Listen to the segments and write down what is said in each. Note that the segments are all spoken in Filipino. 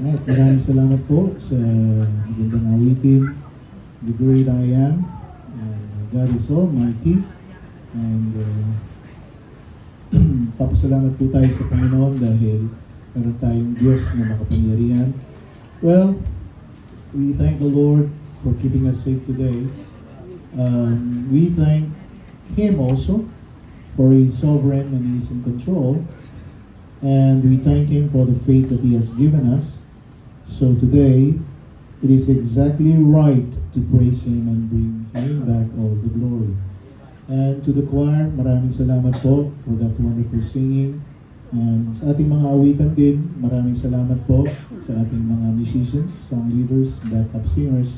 Alright, maraming salamat po sa magandang awitin. The great I am. God is Almighty. And papasalamat po tayo sa Panginoon dahil meron tayong Diyos na makapangyarihan. Well, we thank the Lord for keeping us safe today. We thank Him also for He's sovereign and He's in control. And we thank Him for the faith that He has given us. So today, it is exactly right to praise Him and bring Him back all the glory. And to the choir, maraming salamat po for that wonderful singing. And sa ating mga awitan din, maraming salamat po sa ating mga musicians, song leaders, backup singers.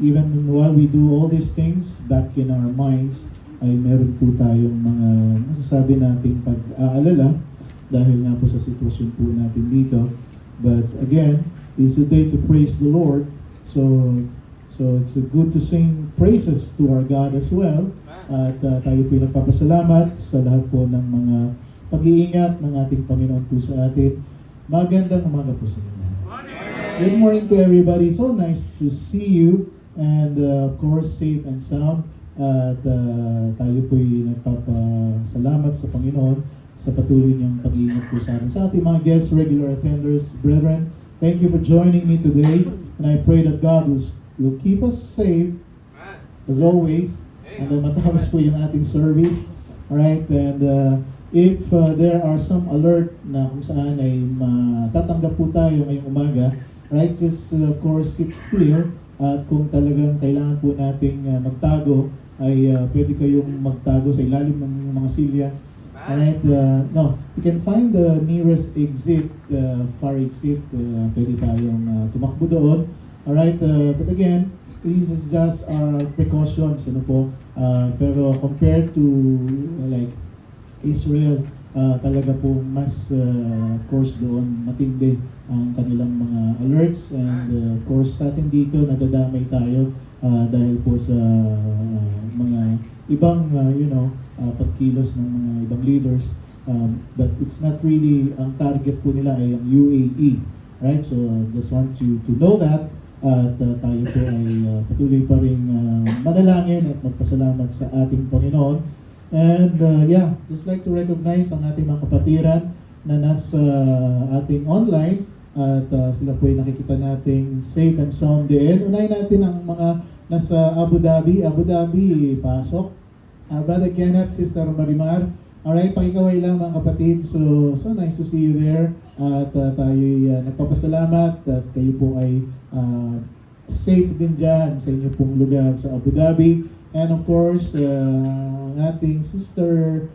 Even while we do all these things back in our minds, ay meron po tayong mga masasabi nating pag-aalala dahil nga po sa sitwasyon po natin dito. But again, it's a day to praise the Lord. So it's good to sing praises to our God as well. At tayo po nagpapasalamat sa lahat po ng mga pag-iingat ng ating Panginoon po sa atin. Magandang umaga po sa inyo. Good morning to everybody. So nice to see you. And of course, safe and sound. At tayo po'y nagpapasalamat sa Panginoon sa patuloy niyang pag-iingat po sa atin. Sa ating mga guests, regular attenders, brethren, thank you for joining me today. And I pray that God will keep us safe as always. And matapos po yung ating service. Alright, and if there are some alert na kung saan ay matatanggap po tayo ngayong umaga, right, just of course it's clear. At kung talagang kailangan po nating magtago, ay pwede kayong magtago sa ilalim ng mga silya. Alright, you can find the nearest exit, far exit, pwede tayong tumakbo doon. Alright, but again, this is just our precautions, ano po. Pero compared to like Israel, talaga po mas of course doon matindi ang kanilang mga alerts, and of course sa atin dito nadadamay tayo dahil po sa mga ibang pagkilos ng mga ibang leaders, but it's not really ang target po nila ay ang UAE, right? So just want you to know that. At tayo po ay patuloy pa rin manalangin at magpasalamat sa ating Panginoon. And just like to recognize ang ating mga kapatiran na nasa ating online, at sila po ay nakikita nating safe and sound din. Unahin natin ang mga nasa Abu Dhabi. Abu Dhabi, pasok. Brother Kenneth, Sister Marimar. Alright, pakikaway lang mga kapatid. So nice to see you there. At tayo'y nagpapasalamat at kayo po ay safe din dyan sa inyo pong lugar sa Abu Dhabi. And of course, ang ating Sister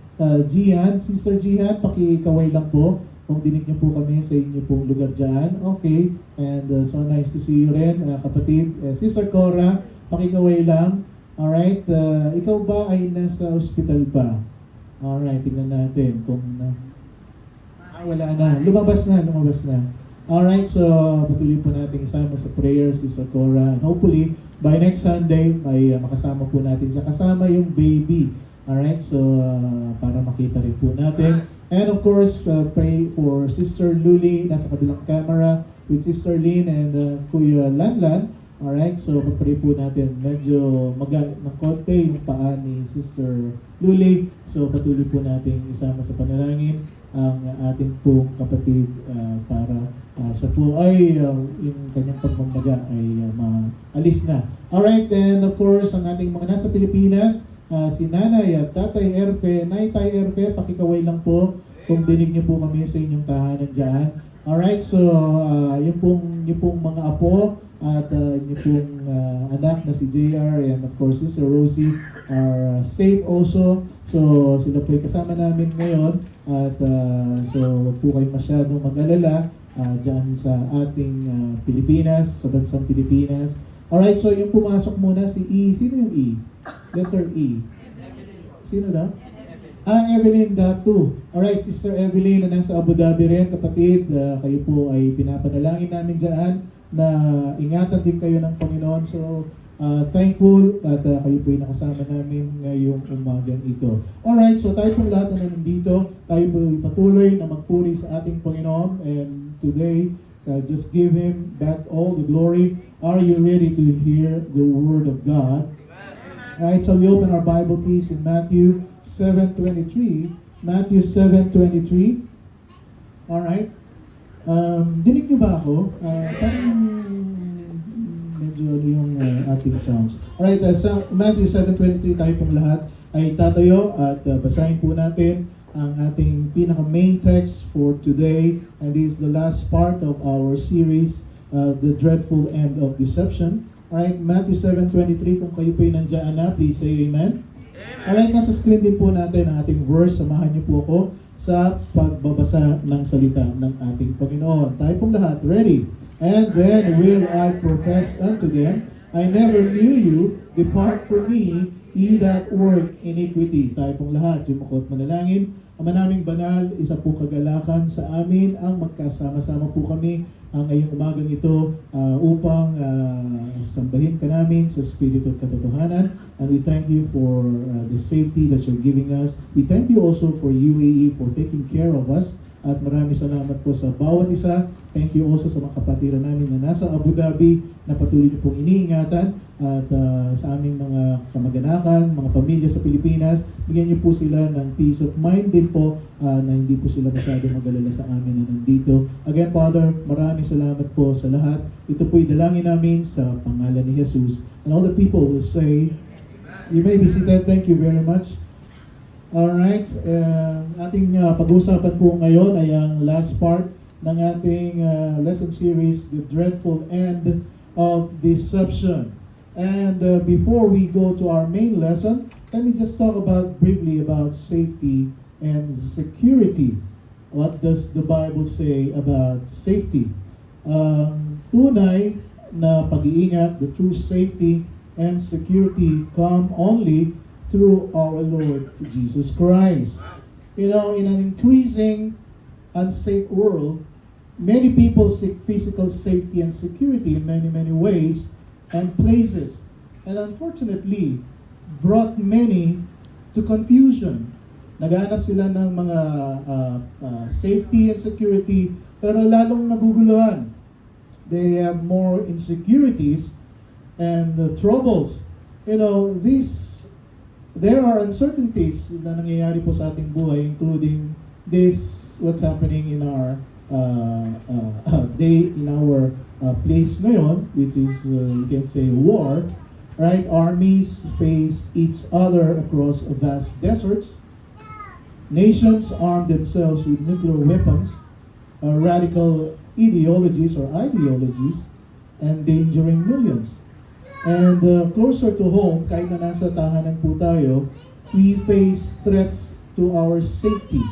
Jihan. Sister Jihan, pakikaway lang po kung dinig niyo po kami sa inyo pong lugar dyan. Okay, and so nice to see you rin, kapatid. Sister Cora, pakikaway lang. Alright, ikaw ba ay nasa hospital pa? Alright, tingnan natin kung wala na. Lumabas na. Alright, so patuloy po natin isama sa prayers, Sister Cora. And hopefully, by next Sunday, may makasama po natin sa kasama yung baby. Alright, so para makita rin po natin. And of course, pray for Sister Luli, nasa kabilang camera, with Sister Lynn and Kuya Lanlan. Alright, so pag-pray po natin, medyo ng konti yung paa ni Sister Luli. So patuloy po natin isama sa panalangin ang ating pong kapatid para siya po ay yung kanyang pagmamaga ay maalis na. Alright, and of course, ang ating mga nasa Pilipinas, si Nanay at Tatay Erfe. Tay Erfe, pakikaway lang po kung dinig niyo po kami sa inyong tahanan dyan. Alright, so yung pong mga apo at yung pong anak na si JR and of course Sister Rosie are safe also. So sila po ay kasama namin ngayon at so huwag po kayo masyadong mag-alala dyan sa ating Pilipinas, sa bansang Pilipinas. Alright, so yung pumasok muna si E. Sino yung E? Letter E. Sino daw? Evelyn Datu. Alright, Sister Evelyn na nasa Abu Dhabi rin, kapatid. Kayo po ay pinapanalangin namin dyan na ingatan din kayo ng Panginoon. So, thankful at kayo po ay nakasama namin ngayong umagang ito. Alright, so tayo pong lahat na nandito, tayo po ay patuloy na magpuri sa ating Panginoon. And today. Just give Him back all the glory. Are you ready to hear the Word of God? Alright, so we open our Bible please in Matthew 7:23. Matthew 7:23. Alright. Dinig niyo ba ako? Parang medyo yung ating sounds. Alright, sa Matthew 7:23 tayo pong lahat ay tatayo at basahin po natin ang ating pinaka-main text for today. And this is the last part of our series, The Dreadful End of Deception. Alright, Matthew 7:23, kung kayo po'y nandiyan na, please say amen. Alright, nasa screen din po natin ang ating verse. Samahan niyo po ako sa pagbabasa ng salita ng ating Panginoon. Tayo pong lahat, ready? And then will I profess unto them, I never knew you, depart from me, ye that work iniquity. Tayo pong lahat, yumukot manalangin. Ama naming banal, isa po kagalakan sa amin ang magkasama-sama po kami ang ngayong umagang ito upang sambahin ka namin sa Espiritu at katotohanan. And we thank you for the safety that you're giving us. We thank you also for UAE for taking care of us. At maraming salamat po sa bawat isa. Thank you also sa mga kapatiran namin na nasa Abu Dhabi na patuloy niyo pong iniingatan. At sa aming mga kamag-anakan, mga pamilya sa Pilipinas, bigyan niyo po sila ng peace of mind din po na hindi po sila masyado mag-alala sa amin na nandito. Again, Father, maraming salamat po sa lahat. Ito po'y dalangin namin sa pangalan ni Jesus. And all the people will say, you may be seated. Thank you very much. Alright, ating pag-uusapan po ngayon ay ang last part ng ating lesson series, The Dreadful End of Deception. And before we go to our main lesson, let me just talk briefly about safety and security. What does the Bible say about safety? Tunay na pag-iingat, the true safety and security come only through our Lord Jesus Christ. You know, in an increasing unsafe world, many people seek physical safety and security in many, many ways and places, and unfortunately, brought many to confusion. Naghahanap sila ng mga safety and security, pero lalong naguguluhan. They have more insecurities and troubles. You know, there are uncertainties na nangyayari po sa ating buhay, including what's happening in our day, in our place ngayon, which is, you can say, war, right? Armies face each other across vast deserts. Nations arm themselves with nuclear weapons, radical ideologies, endangering millions. And closer to home, kahit na nasa tahanan po tayo, we face threats to our safety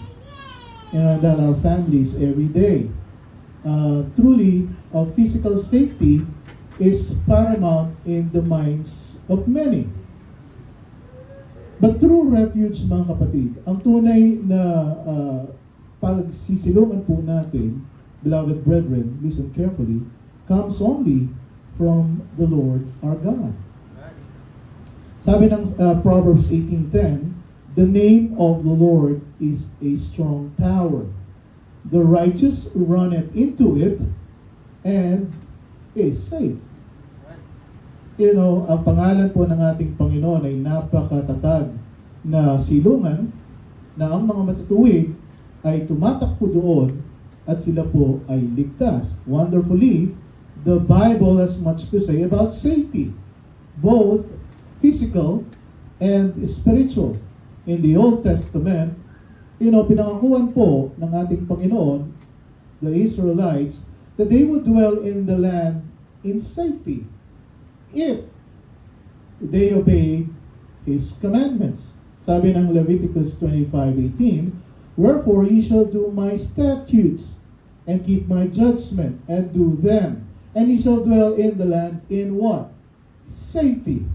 and our families every day. Truly, physical safety is paramount in the minds of many. But true refuge, mga kapatid, ang tunay na pagsisilungan po natin, beloved brethren, listen carefully, comes only from the Lord our God. Sabi ng Proverbs 18:10, the name of the Lord is a strong tower. The righteous runneth into it and is safe. You know, ang pangalan po ng ating Panginoon ay napakatatag na silungan na ang mga matutuwid ay tumatakbo doon at sila po ay ligtas. Wonderfully, the Bible has much to say about safety, both physical and spiritual. In the Old Testament, you know, pinangakuan po ng ating Panginoon, the Israelites, that they would dwell in the land in safety if they obey His commandments. Sabi ng Leviticus 25:18, wherefore ye shall do my statutes and keep my judgment and do them. And ye shall dwell in the land in what? Safety.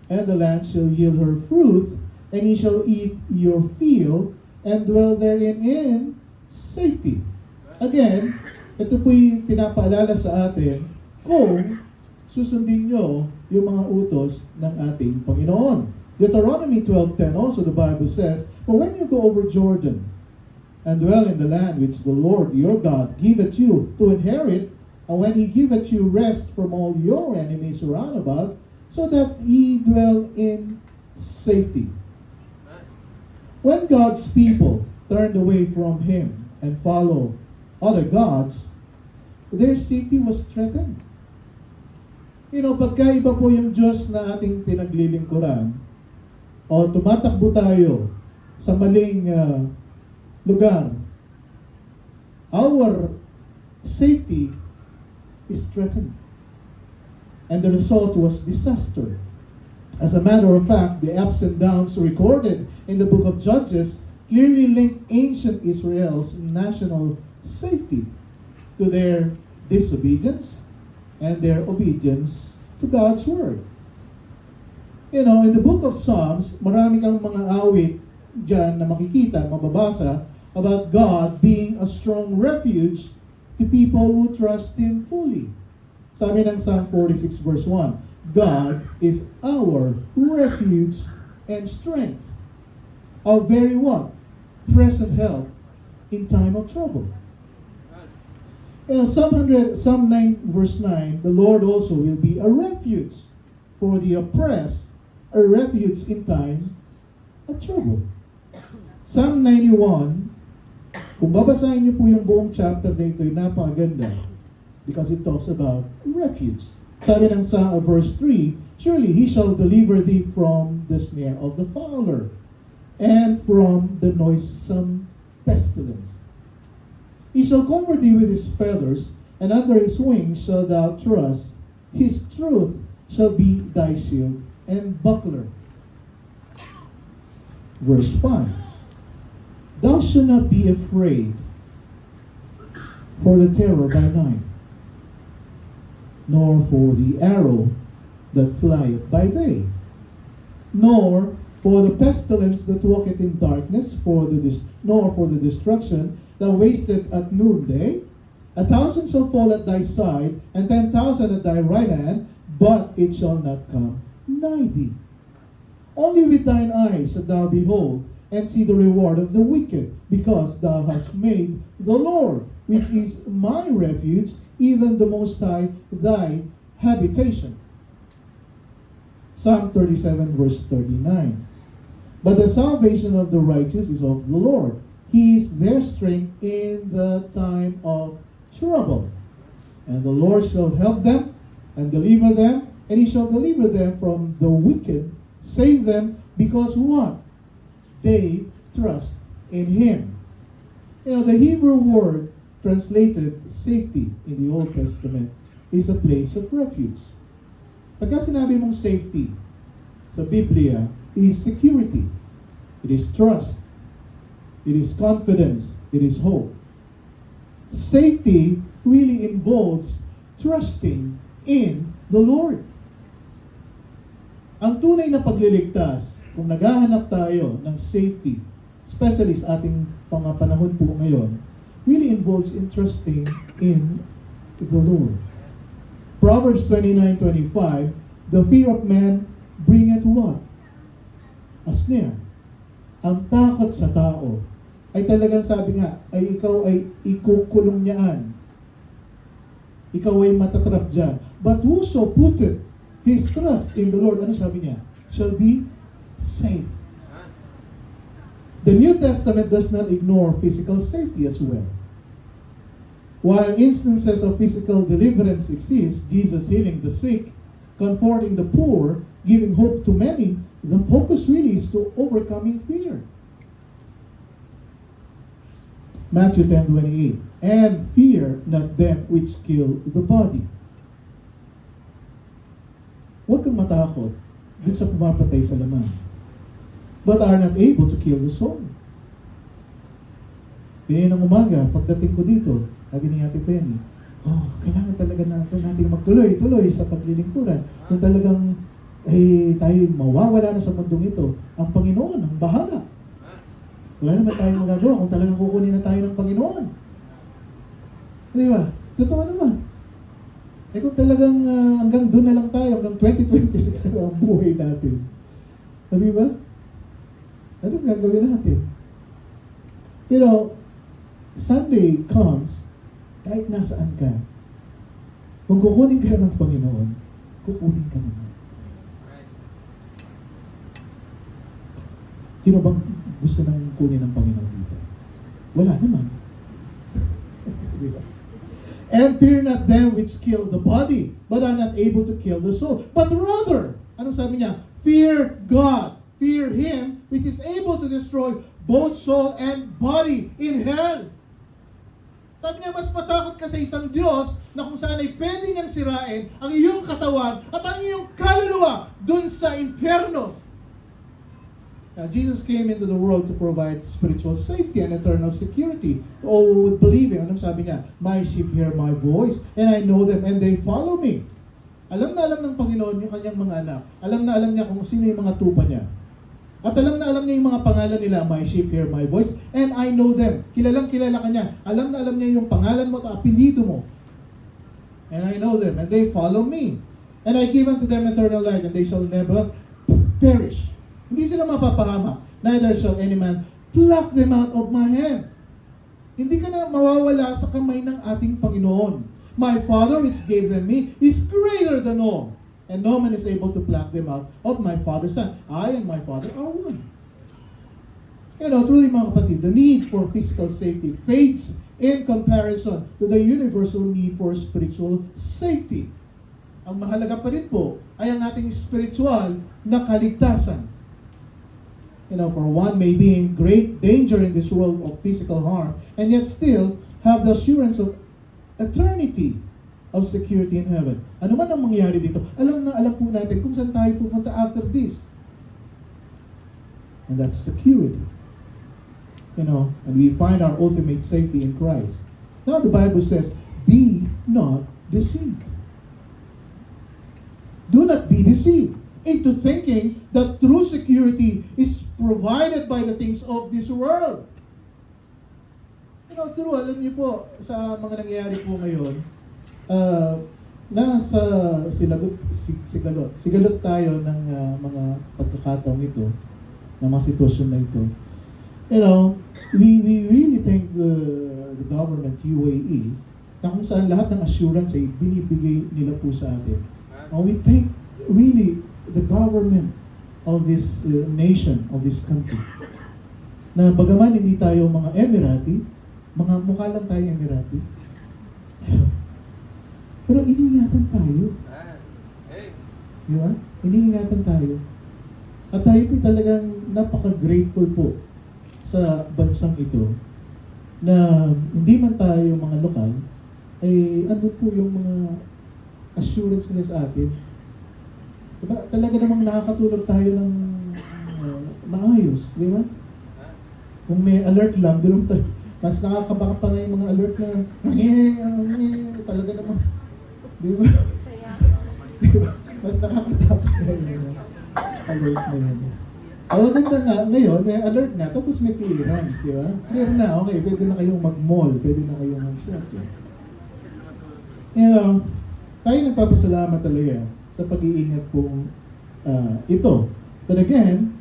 And the land shall yield her fruit, and ye shall eat your field, and dwell therein in safety. Again, ito po'y pinapaalala sa atin kung susundin nyo yung mga utos ng ating Panginoon. Deuteronomy 12:10 also, the Bible says, but when you go over Jordan, and dwell in the land which the Lord your God giveth you to inherit, and when he giveth you rest from all your enemies round about, so that ye dwell in safety. When God's people turned away from him and followed other gods, their safety was threatened. Pagkaiba po yung Diyos na ating pinaglilingkuran, o tumatakbo tayo sa maling lugar, our safety is threatened. And the result was disaster. As a matter of fact, the ups and downs recorded in the book of Judges clearly link ancient Israel's national safety to their disobedience and their obedience to God's word. In the book of Psalms, marami kang mga awit dyan na makikita, mababasa, about God being a strong refuge to people who trust Him fully. Sabi ng Psalm 46 verse 1, God is our refuge and strength, our very what? Present help in time of trouble. Psalm 9 verse 9, the Lord also will be a refuge for the oppressed, a refuge in time of trouble. Psalm 91, kung babasahin niyo po yung buong chapter na ito, napakaganda because it talks about refuge. Sabi ng verse 3, surely He shall deliver thee from the snare of the fowler and from the noisome pestilence. He shall cover thee with His feathers, and under His wings shalt thou trust. His truth shall be thy shield and buckler. Verse 5, thou shalt not be afraid for the terror by night, nor for the arrow that flieth by day, nor for the pestilence that walketh in darkness, nor for the destruction that wasteth at noonday. 1,000 shall fall at thy side, and 10,000 at thy right hand, but it shall not come nigh thee. Only with thine eyes shalt thou behold, and see the reward of the wicked, because thou hast made the Lord, which is my refuge, even the Most High, thy habitation. Psalm 37 verse 39. But the salvation of the righteous is of the Lord. He is their strength in the time of trouble. And the Lord shall help them and deliver them, and He shall deliver them from the wicked, save them, because what? They trust in Him. The Hebrew word translated safety in the Old Testament is a place of refuge. Pagka sinabi mong safety sa Biblia, it is security, it is trust, it is confidence, it is hope. Safety really involves trusting in the Lord. Ang tunay na pagliligtas, kung naghahanap tayo ng safety, especially sa ating panahon po ngayon, really involves in trusting in the Lord. Proverbs 29:25, the fear of man bringeth what? A snare. Ang takot sa tao ay talagang sabi nga, ay ikaw ay ikukulong niyaan. Ikaw ay matatrap dyan. But whoso putteth his trust in the Lord, ano sabi niya? Shall be saved. The New Testament does not ignore physical safety as well. While instances of physical deliverance exist, Jesus healing the sick, comforting the poor, giving hope to many, the focus really is to overcoming fear. Matthew 10:28, and fear not them which kill the body. Huwag kang matakot dun sa pumapatay sa laman, but are not able to kill the soul. Pinay ng umaga, pagdating ko dito, sabi ni Ate Penny, kailangan talaga natin magtuloy-tuloy sa paglilingkuran. Kung talagang tayo mawawala na sa mundong ito, ang Panginoon ang bahala. Wala naman tayong magagawa kung talagang kukunin na tayo ng Panginoon. Di ba? Totoo naman. Kung talagang hanggang doon na lang tayo, hanggang 2026 na ang buhay natin. Di ba? Anong gagawin natin? Sunday comes, kahit nasaan ka, kung kukunin ka ng Panginoon, kukunin ka naman. Sino bang gusto nang kunin ng Panginoon dito? Wala naman. Diba? And fear not them which kill the body, but are not able to kill the soul. But rather, anong sabi niya? Fear God. Fear Him which is able to destroy both soul and body in hell. Sabi niya, mas matakot ka sa isang Diyos na kung saan ay pwede niyang sirain ang iyong katawan at ang iyong kaluluwa dun sa impyerno. Now, Jesus came into the world to provide spiritual safety and eternal security to all who would believe Him. Anong sabi niya? My sheep hear my voice, and I know them, and they follow me. Alam na alam ng Panginoon yung kanyang mga anak. Alam na alam niya kung sino yung mga tupa niya. At alam na alam niya yung mga pangalan nila. My sheep hear my voice, and I know them. Kilalang kilala ka niya. Alam na alam niya yung pangalan mo at apelido mo. And I know them, and they follow me. And I give unto them eternal life, and they shall never perish. Hindi sila mapapahamak. Neither shall any man pluck them out of my hand. Hindi ka na mawawala sa kamay ng ating Panginoon. My Father which gave them me is greater than all. And no man is able to pluck them out of my Father's hand. I and my Father are one. You know, truly mga kapatid, the need for physical safety fades in comparison to the universal need for spiritual safety. Ang mahalaga pa rin po ay ang ating spiritual na kaligtasan. You know, for one may be in great danger in this world of physical harm and yet still have the assurance of eternity of security in heaven. Ano man ang mangyari dito, alam na alam po natin kung saan tayo pupunta after this. And that's security. You know, and we find our ultimate safety in Christ. Now the Bible says, be not deceived. Do not be deceived into thinking that true security is provided by the things of this world. You know, true, alam niyo po, sa mga nangyayari po ngayon, nasa sigalot tayo ng mga pagkakataong ito, ng mga sitwasyon na ito. You know, we really thank the government, UAE, na kung saan lahat ng assurance ay binibigay nila po sa atin. We thank really the government of this nation, of this country. Na bagaman hindi tayo mga Emirati, mga mukha lang tayo Emirati, pero iniingatan tayo. Di ba? Iniingatan tayo. At tayo po talagang napaka-grateful po sa bansang ito na hindi man tayo mga lokal, ay ano po yung mga assurance nila sa atin. Diba? Talaga namang nakakatulog tayo ng maayos, di ba? Kung may alert lang, doon tayo. Mas nakakabaka pa nga yung mga alert na talaga namang, di ba? Diba? Mas nakakatakot na yung alert na yun. O, ganda nga, ngayon, may alert na, tapos may clearance, di ba? Clear na, okay, pwede na kayong mag-mall, pwede na kayong mag-shopping. You know, tayo nagpapasalamat talaga sa pag-iingat pong ito. But again,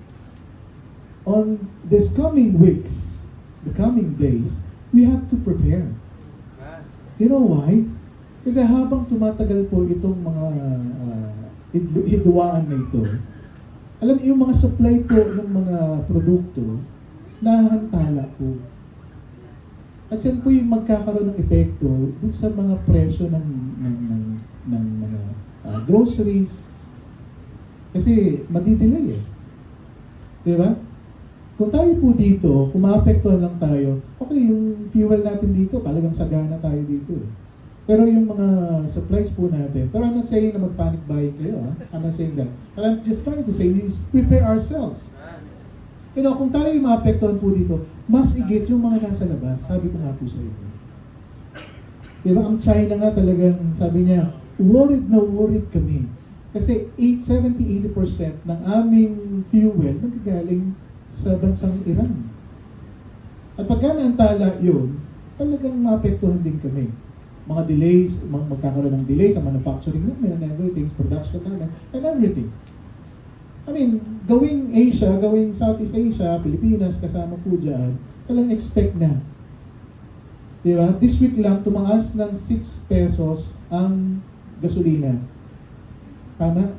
on this coming weeks, the coming days, we have to prepare. You know why? Kasi habang tumatagal po itong mga hidwaan na ito, alam niyo, yung mga supply po ng mga produkto, nahantala po. At yan po yung magkakaroon ng epekto dun sa mga presyo ng mga groceries. Kasi madidelay eh. Diba? Kung tayo po dito, kung maapektuhan lang tayo, okay, yung fuel natin dito, talagang sagana tayo dito eh. Pero yung mga supplies po natin, pero I'm not saying na mag-panic buying kayo, ha? I'm not saying that. But I'm just trying to say, is prepare ourselves. You know, kung tayo yung maapektuhan po dito, mas igit yung mga nasa labas. Sabi ko nga po sa inyo. Diba, ang China nga talagang, sabi niya, worried na worried kami. Kasi 70-80% ng aming fuel nagagaling sa bansang Iran. At pagka naantala yun, talagang maapektuhan din kami. Mga delays, magkakaroon ng delays sa manufacturing namin and everything, production namin, and everything. I mean, gawing Asia, gawing Southeast Asia, Pilipinas, kasama po dyan, talagang expect na. Di ba? This week lang, tumaas ng 6 pesos ang gasolina. Tama?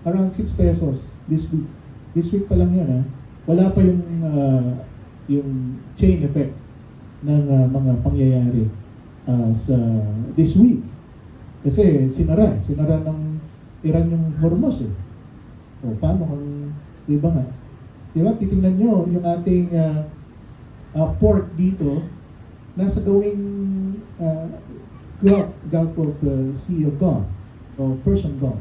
Around 6 pesos this week. This week pa lang yun, ha? Wala pa yung chain effect ng mga pangyayari sa this week. Kasi sinara ng Iran yung Hormuz eh. O paano kung, di ba nga? Di ba, titingnan nyo yung ating port dito, nasa gawing Gulf of the Sea of God, o Persian Gulf.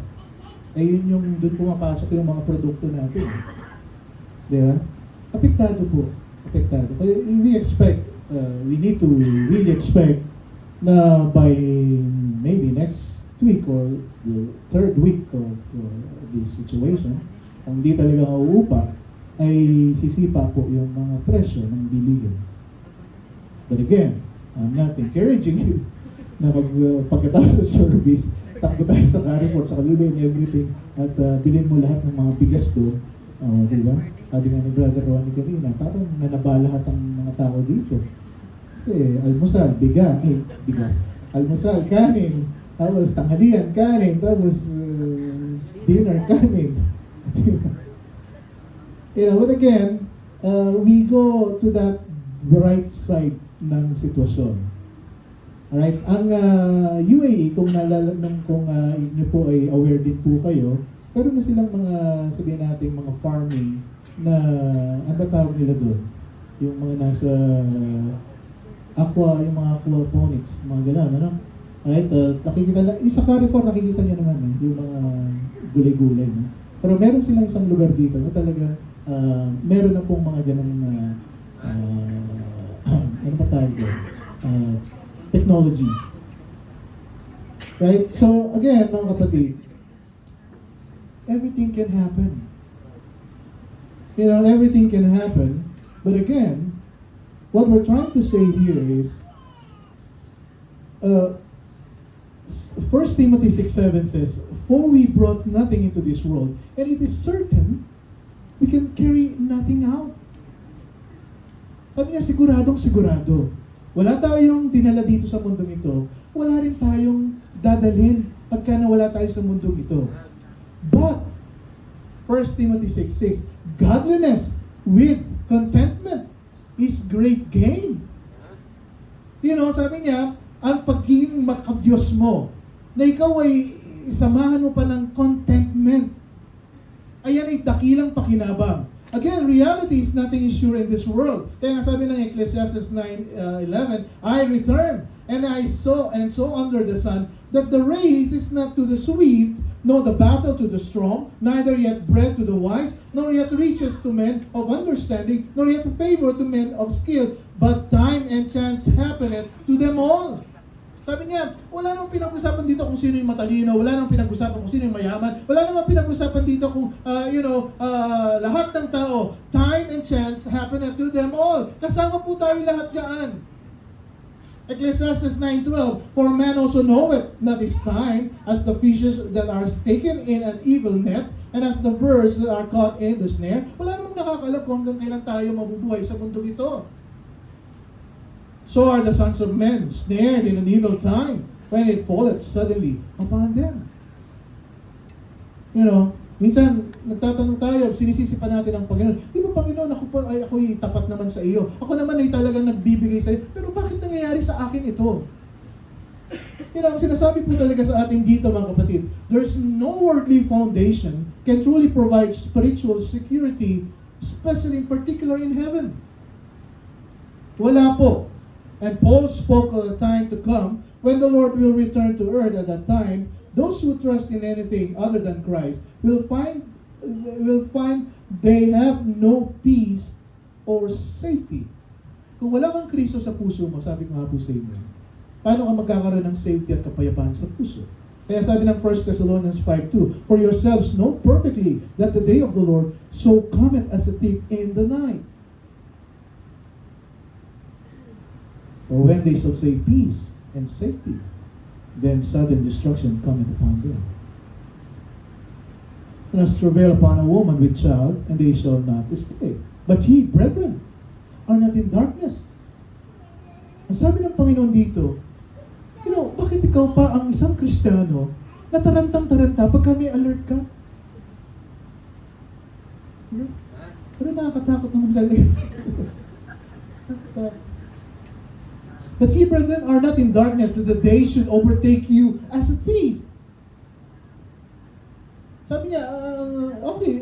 Eh yun yung doon pumapasok yung mga produkto natin. Di ba? Apektado po. Apektado. We expect, we need to really expect na by maybe next week or the third week of this situation, kung di talaga mauupa, ay sisipa po yung mga presyo ng bilihin. But again, I'm not encouraging you na pagkatapos sa service, takbo tayo sa Carrefour, sa Kaluloy and everything, at bilhin mo lahat ng mga bigas doon. Di ba? Sabi nga ni Brother Ronnie kanina, parang nanaba lahat ang mga tao dito. Kasi almusal, bigas. Almusal, kanin. Tapos tanghalian, kanin. Tapos dinner, kanin. But again, we go to that right side ng sitwasyon. Alright? Ang UAE, kung inyo po ay aware din po kayo, pero na silang mga, sabihin natin, mga farming na, ang tawag nila doon? Yung mga nasa yung mga aquaponics, mga gano'n, ano? Alright, nakikita na, sa Carrefour, nakikita nyo naman, yung mga gulay-gulay, no? Pero meron silang isang lugar dito na talaga, meron na pong mga gano'n na, ano ba tawag doon? Technology. Right? So, again, mga kapatid, everything can happen. Everything can happen. But again, what we're trying to say here is, 1 Timothy 6:7 says, "For we brought nothing into this world, and it is certain we can carry nothing out." Sabi niya, siguradong sigurado. Wala tayong dinala dito sa mundong ito. Wala rin tayong dadalhin pagka nawala tayo sa mundong ito. But, 1 Timothy 6:6, godliness with contentment is great gain. Sabi niya, ang pagiging makadiyos mo, na ikaw ay samahan mo pa ng contentment, ayan ay dakilang pakinabang. Again, reality is nothing is sure in this world. Kaya nga sabi ng Ecclesiastes 9:11, I return, and I saw under the sun, that the race is not to the swift, nor the battle to the strong, neither yet bread to the wise, nor yet riches to men of understanding, nor yet favor to men of skill, but time and chance happeneth to them all. Sabi niya, wala namang pinag-usapan dito kung sino yung matalino, wala namang pinag-usapan kung sino yung mayaman, wala namang pinag-usapan dito kung, lahat ng tao. Time and chance happeneth to them all. Kasama po tayo lahat dyan. Ecclesiastes 9:12, "For man also knoweth not his time, as the fishes that are taken in an evil net, and as the birds that are caught in the snare." Wala namang nakakalam kung hanggang kailan tayo mabubuhay sa mundong ito. "So are the sons of men snared in an evil time, when it falleth suddenly upon them." Minsan, nagtatanong tayo, sinisisi pa natin ang Panginoon. Di ba, Panginoon, ako'y tapat naman sa iyo. Ako naman ay talagang nagbibigay sa iyo. Pero bakit nangyayari sa akin ito? Ang sinasabi po talaga sa atin dito, mga kapatid, there's no worldly foundation can truly provide spiritual security, especially in particular in heaven. Wala po. And Paul spoke of the time to come when the Lord will return to earth. At that time, those who trust in anything other than Christ will find they have no peace or safety. Kung wala kang Kristo sa puso mo, sabi ko nga po sa inyo, paano ka magkakaroon ng safety at kapayapaan sa puso? Kaya sabi ng 1 Thessalonians 5:2, "For yourselves know perfectly that the day of the Lord so cometh as a thief in the night. For when they shall say peace and safety, then sudden destruction cometh upon them. And as travail upon a woman with child, and they shall not escape. But ye, brethren, are not in darkness, Ang sabi ng Panginoon dito, bakit ikaw pa ang isang Kristiyano na tarantang-taranta pagka may alert ka? Pero nakakatakot naman talaga. But ye, brethren, are not in darkness that the day should overtake you as a thief. Sabi niya,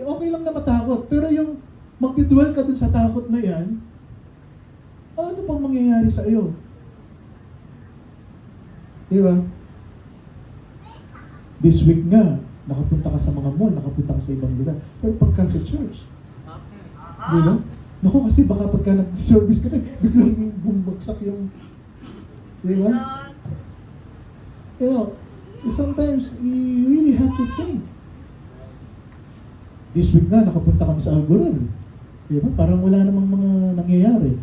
okay lang na matakot. Pero yung magdidwell ka dun sa takot na yan, ano pang mangyayari sa iyo? Diba? This week nga, nakapunta ka sa mga mall, nakapunta ka sa ibang lugar. Pero pagka sa church, diba? Naku, kasi baka pagka nag-service ka na, biglang bumagsak yung, diba? Sometimes, you really have to think. This week nga, nakapunta kami sa Algoran. Diba? Parang wala namang mga nangyayari.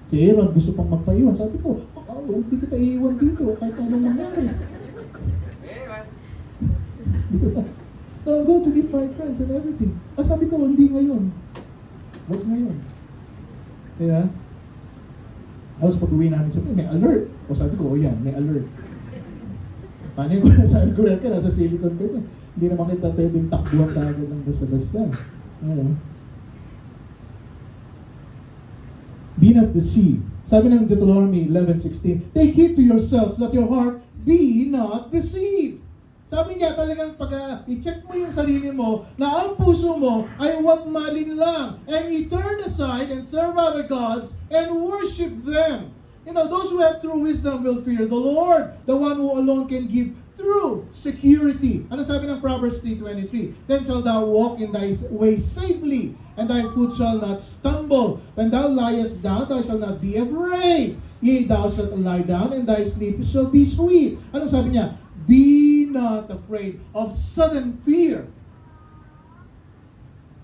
Si Aaron gusto pang magpaiwan. Sabi ko, hindi kita iiwan dito kahit anong mangyari. Diba? So, go to meet my friends and everything. Sabi ko, hindi ngayon. Huwag ngayon. Diba? Tapos pag-uwi namin sabi, may alert. O sabi ko, yan, may alert. Paano yung sa Algoran ka, nasa Silicon Valley na. Hindi naman kita pwedeng takbuhan kagad ng basta-basta. Be not deceived. Sabi ng Deuteronomy 11:16, take heed to yourselves that your heart be not deceived. Sabi niya talagang pag i-check mo yung sarili mo na ang puso mo ay huwag malinlang and you turn aside and serve other gods and worship them. Those who have true wisdom will fear the Lord, the one who alone can give true security. Ano sabi ng Proverbs 3:23? Then shall thou walk in thy way safely, and thy foot shall not stumble. When thou liest down, thou shalt not be afraid. Yea, thou shalt lie down, and thy sleep shall be sweet. Ano sabi niya? Be not afraid of sudden fear.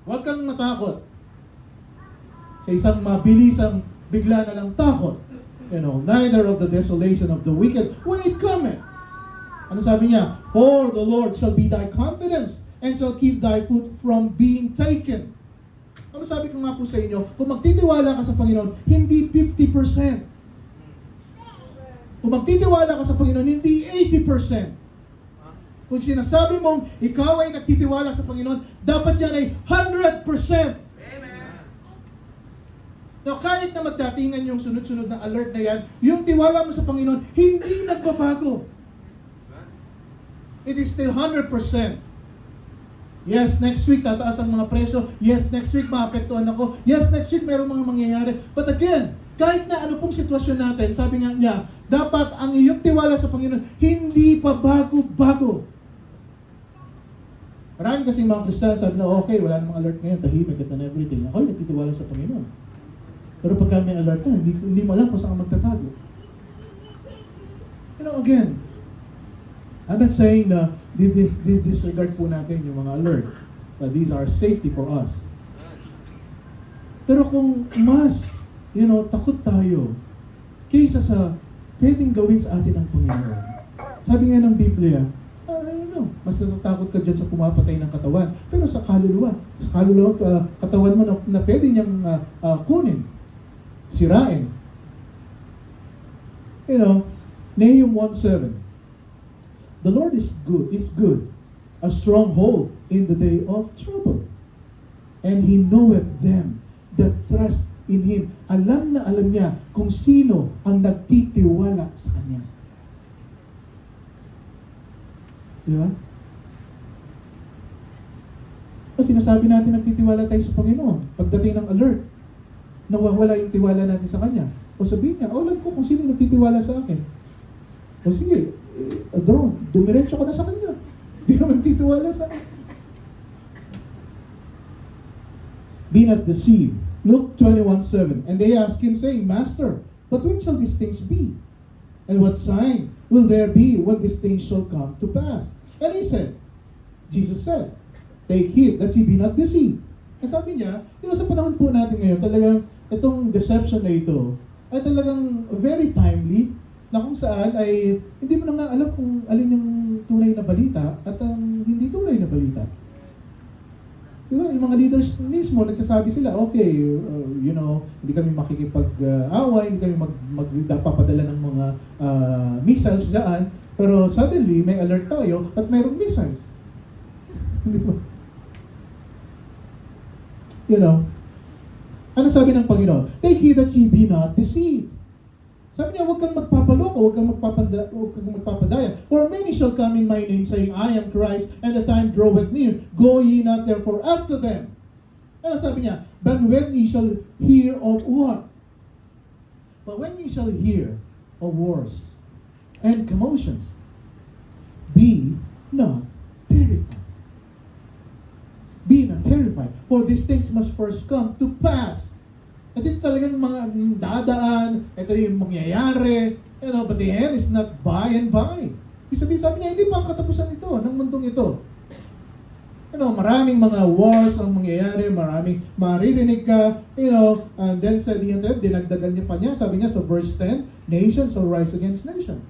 Huwag kang matakot sa isang mabilisang bigla na ng takot. Neither of the desolation of the wicked when it cometh. Ano sabi niya? For the Lord shall be thy confidence and shall keep thy foot from being taken. Ano sabi ko nga po sa inyo? Kung magtitiwala ka sa Panginoon, hindi 50%. Kung magtitiwala ka sa Panginoon, hindi 80%. Kung sinasabi mong ikaw ay nagtitiwala sa Panginoon, dapat yan ay 100%. Now, kahit na magdatingan yung sunod-sunod na alert na yan, yung tiwala mo sa Panginoon, hindi nagbabago. It is still 100%. Yes, next week tataas ang mga presyo. Yes, next week maapektuhan ako. Yes, next week merong mga mangyayari. But again, kahit na ano pong sitwasyon natin, sabi nga niya, dapat ang iyong tiwala sa Panginoon, hindi pa bago-bago. Marami kasing mga Kristiyano sabi na, okay, wala namang alert ngayon, tahimik at everything. Ako ay nagtitiwala sa Panginoon. Pero pagka may alert na, hindi mo alam kung saan magtatago. Again, I'm not saying na disregard po natin yung mga alert. But these are safety for us. Pero kung mas, takot tayo kaysa sa pwedeng gawin sa atin ng Panginoon. Sabi nga ng Biblia, mas natatakot ka dyan sa pumapatay ng katawan. Pero sa kaluluwa, katawan mo na pwede niyang kunin, sirain. Nahum 1:7. The Lord is good, a stronghold in the day of trouble. And He knoweth them that trust in Him. Alam na alam niya kung sino ang nagtitiwala sa Kanya. Di ba? Kasi sinasabi natin nagtitiwala tayo sa Panginoon. Pagdating ng alert, nawawala yung tiwala natin sa Kanya. O sabihin niya, alam ko kung sino nagtitiwala sa akin. O sige, dumiretso ka na sa Kanya. Di naman titiwala sa akin. Be not deceived. Luke 21:7. And they asked Him, saying, Master, but when shall these things be? And what sign will there be when these things shall come to pass? And He said, Jesus said, take heed that ye be not deceived. Kasi sabi niya, sa panahon po natin ngayon, talagang itong deception na ito ay talagang very timely, na kung saan ay hindi mo na nga alam kung alin yung tunay na balita at ang hindi tunay na balita. Di ba? Yung mga leaders mismo, nagsasabi sila, okay, hindi kami makikipag-away, hindi kami magpapadala ng mga missiles dyan, pero suddenly, may alert tayo at mayroong missiles. Di ba? Ano sabi ng Panginoon? Take heed that ye be not deceived. Sabi niya, huwag kang magpapaloko, huwag kang magpapadaya. For many shall come in my name, saying, I am Christ, and the time draweth near. Go ye not therefore after them. Ano sabi niya? But when ye shall hear of what? But when ye shall hear of wars and commotions, be not terrified. Be not terrified, for these things must first come to pass. At ito talagang mga dadaan, ito yung mangyayari, but the end is not by and by. Ibig sabi niya, hindi pa ang katapusan ito, ng mundong ito. Maraming mga wars ang mangyayari, maraming maririnig ka, and then sa the end, dinagdagan niya pa niya, sabi niya sa verse 10, nations shall rise against nation.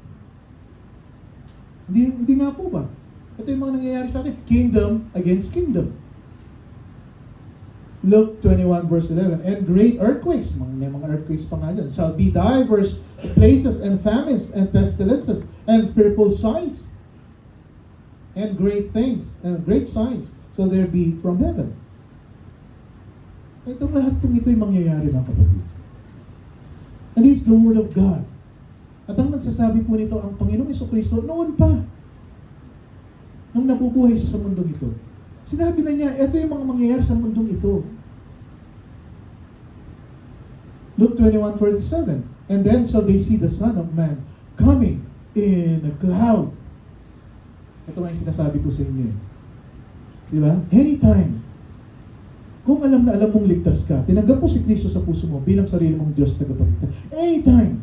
Hindi nga po ba? Ito yung mga nangyayari sa atin, kingdom against kingdom. Luke 21 verse 11, and great earthquakes, may mga earthquakes pa nga dyan, shall be diverse places and famines and pestilences and fearful signs and great things and great signs shall there be from heaven. Itong lahat kung ito'y mangyayari, mga kapatid. And it's the Word of God. At ang nagsasabi po nito ang Panginoong Jesucristo noon pa, nung napubuhay siya sa mundong ito. Sinabi na niya, ito yung mga mangyayari sa mundong ito. Luke 21:47, and then shall they see the Son of Man coming in a cloud. Ito nga yung sinasabi ko sa inyo. Di ba? Anytime. Kung alam na alam mong ligtas ka, tinanggap mo si Kristo sa puso mo bilang sarili mong Diyos tagapagligtas. Anytime.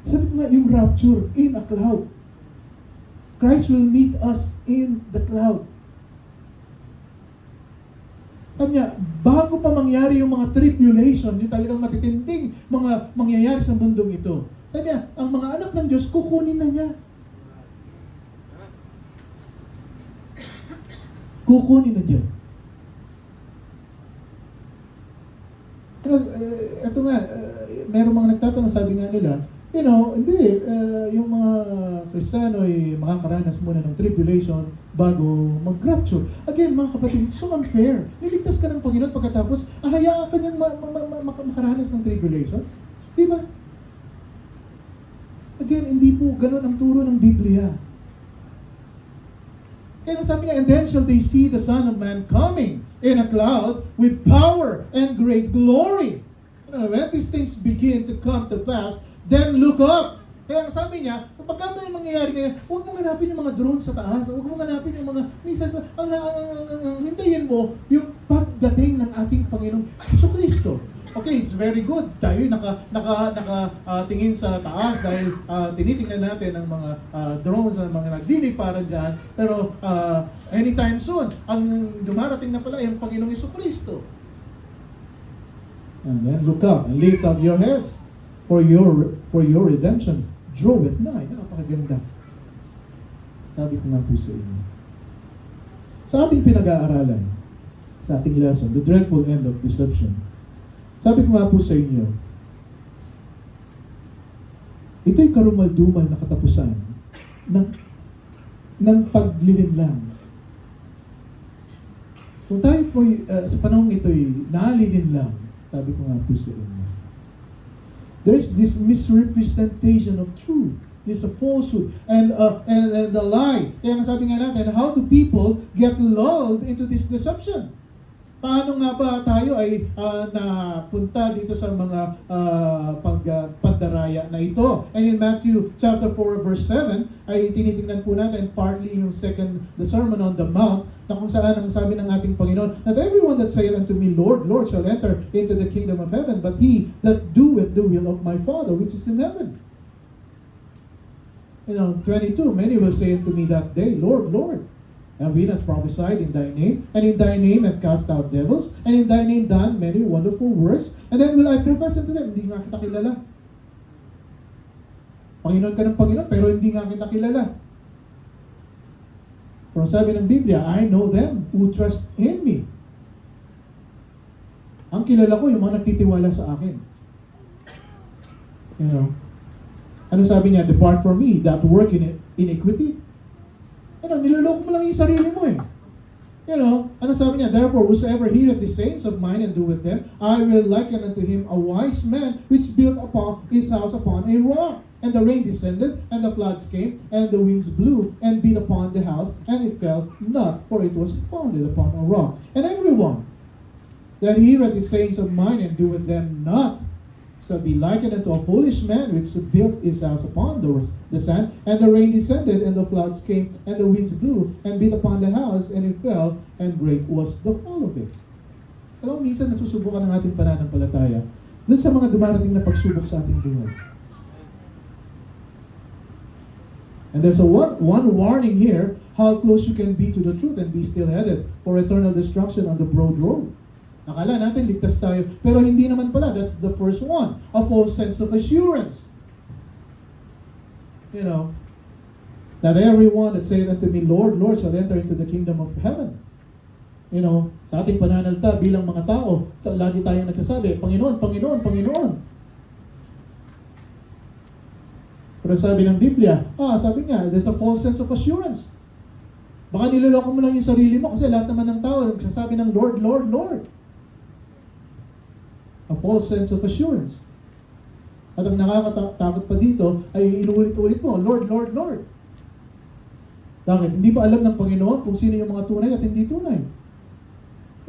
Sabi ko nga, yung rapture in a cloud. Christ will meet us in the cloud. Sabi niya, bago pa mangyari yung mga tribulation, yung talagang matitinding mga mangyayari sa mundong ito. Sabi niya, ang mga anak ng Diyos, kukunin na niya. Kukunin na niya. Pero, ito nga, meron mga nagtatanong, sabi nga nila, hindi, yung mga Kristiyano ay makakaranas muna ng tribulation bago mag-rapture. Again, mga kapatid, it's so unfair. Niligtas ka ng Panginoon pagkatapos, hayaan ka niyang makaranas ng tribulation. Di ba? Again, hindi po ganun ang turo ng Biblia. Kaya sabi niya, and then shall they see the Son of Man coming in a cloud with power and great glory. When these things begin to come to pass, then look up. Kaya sabi niya, kapag may mangyayari ngayon, huwag mong hanapin yung mga drones sa taas, huwag mong hanapin yung mga missiles. Hintayin mo yung pagdating ng ating Panginoong Jesucristo. Okay, it's very good. Tayo nakatingin sa taas dahil tinitingnan natin ang mga drones, ang mga nagdiliparan dyan. Pero anytime soon, ang dumarating na pala yung Panginoong Jesucristo. And then look up and lift up your heads. For your redemption draweth nigh. Napakaganda. Sabi ko nga po sa inyo. Sa ating pinag-aaralan, sa ating lesson, the dreadful end of deception. Sabi ko nga po sa inyo, ito'y karumal-dumal na katapusan ng paglilinlang. Kung tayo po sa panahon ito'y nalilinlang, sabi ko nga po sa inyo, there's this misrepresentation of truth. There's a falsehood and the lie. Kaya nga sabi nga natin, how do people get lulled into this deception? Paano nga ba tayo ay napunta dito sa mga pandaraya na ito? And in Matthew chapter 4 verse 7 ay tinitingnan po natin partly yung the Sermon on the Mount, na kung saan ang sabi ng ating Panginoon, not everyone that saith unto me, Lord, Lord, shall enter into the kingdom of heaven, but he that doeth the will of my Father which is in heaven. 22, many will say unto me that day, Lord, Lord, have we not prophesied in thy name, and in thy name have cast out devils, and in thy name done many wonderful works, and then will I profess unto them, hindi nga kita kilala. Panginoon ka ng Panginoon, pero hindi nga kita kilala. Pero sabi ng Biblia, I know them who trust in me. Ang kilala ko, yung mga nagtitiwala sa akin. You know? Ano sabi niya? Depart from me, that work in iniquity. Niloloko mo lang yung sarili mo eh. Ano sabi niya? Therefore, whosoever heareth the sayings of mine and doeth them, I will liken unto him a wise man which built upon his house upon a rock. And the rain descended, and the floods came, and the winds blew, and beat upon the house, and it fell not, for it was founded upon a rock. And everyone that heareth the sayings of mine and doeth them not, shall be likened unto a foolish man which built his house upon the sand, and the rain descended, and the floods came, and the winds blew, and beat upon the house, and it fell, and great was the fall of it. Alam mo, minsan nasusubukan ng ating pananampalataya dun sa mga dumarating na pagsubok sa ating buhay. And there's one warning here, how close you can be to the truth and be still headed for eternal destruction on the broad road. Akala natin ligtas tayo, pero hindi naman pala. That's the first one, a false sense of assurance. That everyone that saith unto me, Lord, Lord, shall enter into the kingdom of heaven. Sa ating pananalita bilang mga tao, lagi tayong nagsasabi, Panginoon, Panginoon, Panginoon. Pero sabi ng Biblia, sabi nga, there's a false sense of assurance. Baka niloloko mo lang yung sarili mo kasi lahat naman ng tao nagsasabi ng Lord, Lord, Lord. A false sense of assurance. At ang nakakatakot pa dito ay inuulit-ulit mo, Lord, Lord, Lord. Bakit? Hindi ba alam ng Panginoon kung sino yung mga tunay at hindi tunay?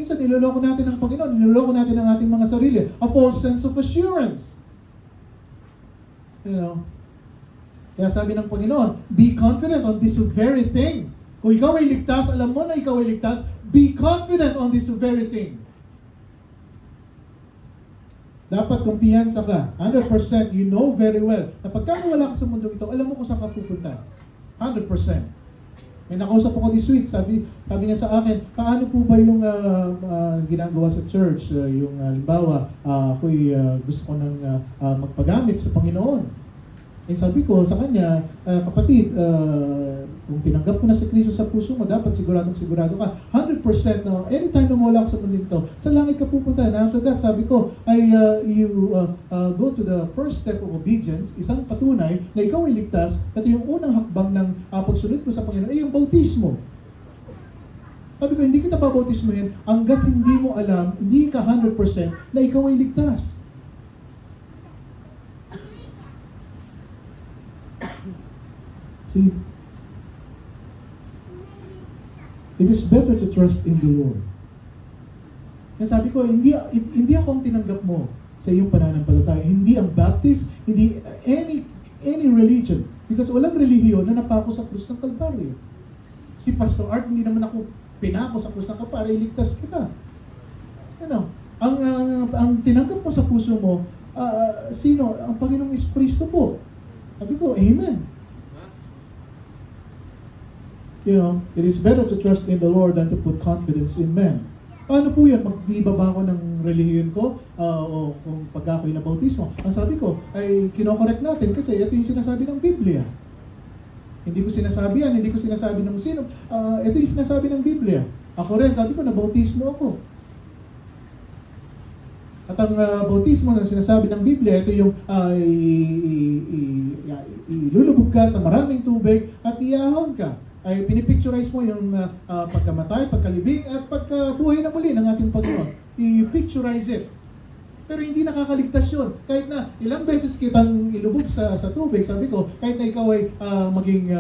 Minsan niloloko natin ang Panginoon, niloloko natin ang ating mga sarili. A false sense of assurance. Kaya sabi ng Panginoon, be confident on this very thing. Kung ikaw ay ligtas, alam mo na ikaw ay ligtas, be confident on this very thing. Dapat kumpiyansa ka. 100%, you know very well na pagka wala ka sa mundong ito, alam mo kung saan ka pupunta. 100%. May nakausap ako this week, sabi niya sa akin, paano po ba yung ginagawa sa church? Yung halimbawa, ako'y gusto ko nang magpagamit sa Panginoon. Sabi ko sa kanya, kapatid, kung tinanggap mo na si Kristo sa puso mo, dapat sigurado ka. 100% na anytime na mawala ka sa mundo ito, sa langit ka pupunta. And after that, sabi ko, you go to the first step of obedience, isang patunay na ikaw ay ligtas, at yung unang hakbang ng pagsunod mo sa Panginoon ay yung bautismo. Sabi ko, hindi kita babautismohin hanggat hindi mo alam, hindi ka 100% na ikaw ay ligtas. See, it is better to trust in the Lord. Kaya sabi ko, hindi ako ang tinanggap mo sa iyong pananampalataya. Hindi ang Baptist, hindi any religion. Because walang relihiyon na napako sa krus ng Kalbaryo. Si Pastor Art, hindi naman ako pinako sa krus ng Kalbaryo, iligtas kita. Ang tinanggap mo sa puso mo, sino? Ang Panginoong Kristo po. Sabi ko, Amen. It is better to trust in the Lord than to put confidence in men. Paano po yan? Magbibaba ko ng relihiyon ko o kung pag ako'y nabautismo. Ang sabi ko ay kinokorek natin kasi ito yung sinasabi ng Biblia. Hindi ko sinasabi yan, hindi ko sinasabi ng sino. Ito yung sinasabi ng Biblia. Ako rin, sabi ko, nabautismo ako. At ang bautismo na sinasabi ng Biblia, ito yung ilulubog ka sa maraming tubig at iahon ka. Ay pinipicturize mo yung pagkamatay, pagkalibing, at pagkabuhay na muli ng ating Panginoon. I-picturize it. Pero hindi nakakaligtas yun. Kahit na ilang beses kitang ilubog sa tubig, sabi ko, kahit na ikaw ay maging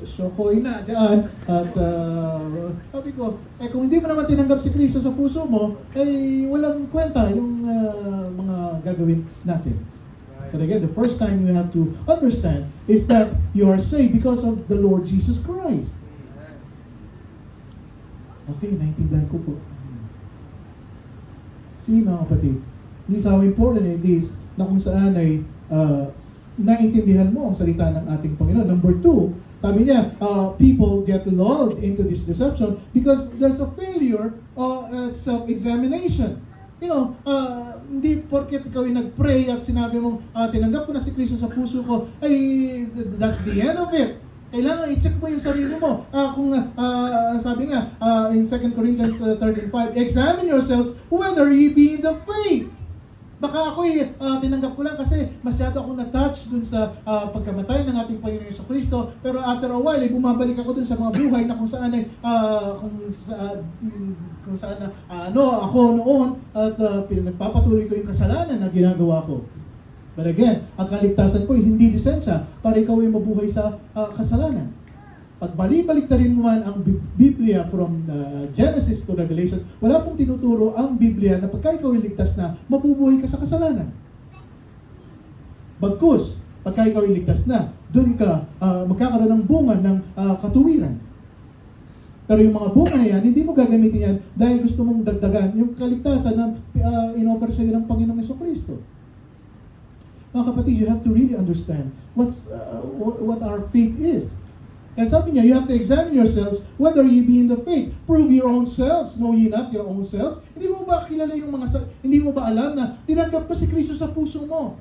shokoy na dyan, at sabi ko, kung hindi mo naman tinanggap si Kristo sa puso mo, walang kwenta yung mga gagawin natin. But again, the first time you have to understand is that you are saved because of the Lord Jesus Christ. Okay, naintindihan ko po. See, mga kapatid, this is how important it is na kung saan ay naintindihan mo ang salita ng ating Panginoon. Number 2, sabi niya, people get lulled into this deception because there's a failure at self-examination. Hindi porket ikaw ay nag-pray at sinabi mong tinanggap ko na si Kristo sa puso ko, ay that's the end of it. Kailangan i-check mo yung sarili mo. Sabi nga, in 2 Corinthians 13:5, examine yourselves whether ye be in the faith. Baka ako'y tinanggap ko lang kasi masyado akong na-touch dun sa pagkamatay ng ating Panginoon Jesucristo. Pero after a while, bumabalik ako dun sa mga buhay na kung saan ako noon at pinagpapatuloy ko yung kasalanan na ginagawa ko. But again, ang kaligtasan ko ay hindi lisensya para ikaw ay mabuhay sa kasalanan. Pag balik-balik na rin man ang Biblia from Genesis to Revelation, wala pong tinuturo ang Biblia na pagka ikaw ay ligtas na, mabubuhay ka sa kasalanan. Bagkus, pagka ikaw ay ligtas na, doon ka magkakaroon ng bunga ng katuwiran. Pero yung mga bunga na yan, hindi mo gagamitin yan dahil gusto mong dagdagan yung kaligtasan na in-offer sa iyo ng Panginoong Jesucristo. Mga kapatid, you have to really understand what our faith is. Kaya sabi niya, you have to examine yourselves whether ye be in the faith. Prove your own selves. Know ye not your own selves? Hindi mo ba kilala yung hindi mo ba alam na tinanggap ko si Kristo sa puso mo?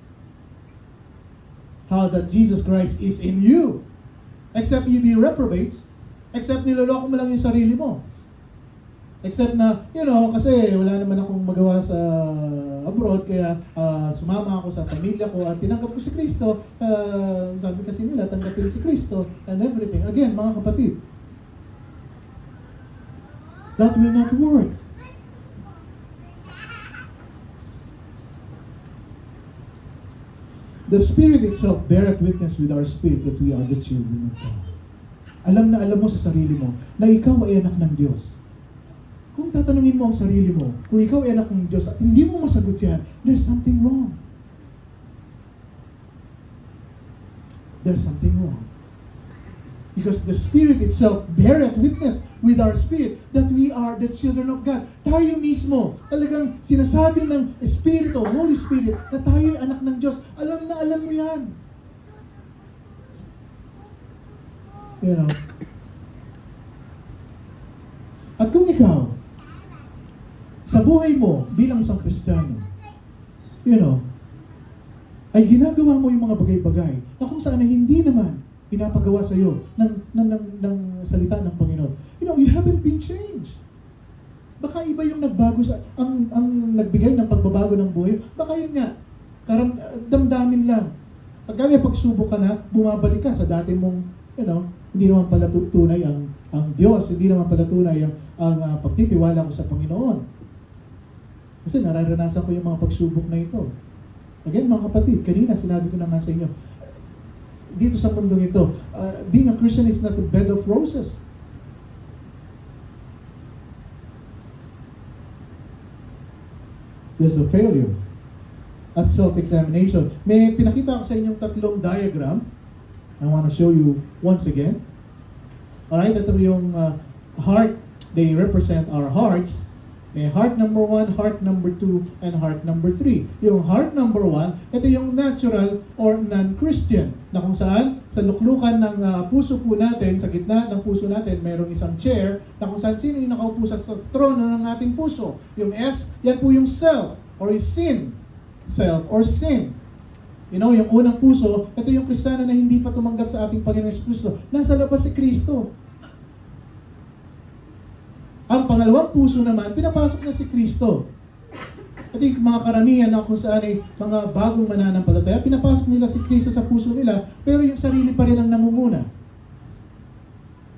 How that Jesus Christ is in you. Except ye be reprobates. Except niloloko mo lang yung sarili mo. Except na, kasi wala naman akong magawa sa abroad, kaya sumama ako sa pamilya ko at tinanggap ko si Kristo. Sabi kasi nila, tanggapin si Kristo and everything. Again, mga kapatid, that will not work. The Spirit itself beareth witness with our spirit that we are the children of God. Alam na alam mo sa sarili mo na ikaw ay anak ng Diyos. Kung tatanungin mo ang sarili mo, kung ikaw ay anak ng Diyos at hindi mo masagot yan, there's something wrong. There's something wrong. Because the Spirit itself beareth witness with our spirit that we are the children of God. Tayo mismo, talagang sinasabi ng Espiritu, Holy Spirit, na tayo ay anak ng Diyos. Alam na alam mo yan. At kung ikaw, sa buhay mo bilang isang Kristiyano, ay ginagawa mo yung mga bagay-bagay na kung saan hindi naman pinapagawa sa iyo ng salita ng Panginoon. You haven't been changed. Baka iba yung nagbago ang nagbigay ng pagbabago ng buhay. Baka yun nga, damdamin lang. Pagka may pagsubok ka na, bumabalik ka sa dati mong, hindi naman pala tunay ang Diyos, hindi naman pala tunay ang pagtitiwala ko sa Panginoon. Kasi nararanasan ko yung mga pagsubok na ito. Again, mga kapatid, kanina sinabi ko na nga sa inyo, dito sa mundong ito, being a Christian is not a bed of roses. There's a failure at self-examination. May pinakita ko sa inyong tatlong diagram. I want to show you once again. Alright, ito yung heart. They represent our hearts. May heart number 1, heart number 2, and heart number 3. Yung heart number 1, ito yung natural or non-Christian, na kung saan sa luklukan ng puso po natin, sa gitna ng puso natin, mayroong isang chair, na kung saan sino yung nakaupo sa trono ng ating puso. Yung S, yan po yung self, or sin. Self, or sin. Yung unang puso, ito yung Kristiyano na hindi pa tumanggap sa ating Panginoon Jesucristo. Nasa labas si Kristo. Ang pangalawang puso naman, pinapasok na si Kristo. At yung mga karamihan na kung saan ay mga bagong mananampalataya, pinapasok nila si Kristo sa puso nila, pero yung sarili pa rin ang nangunguna.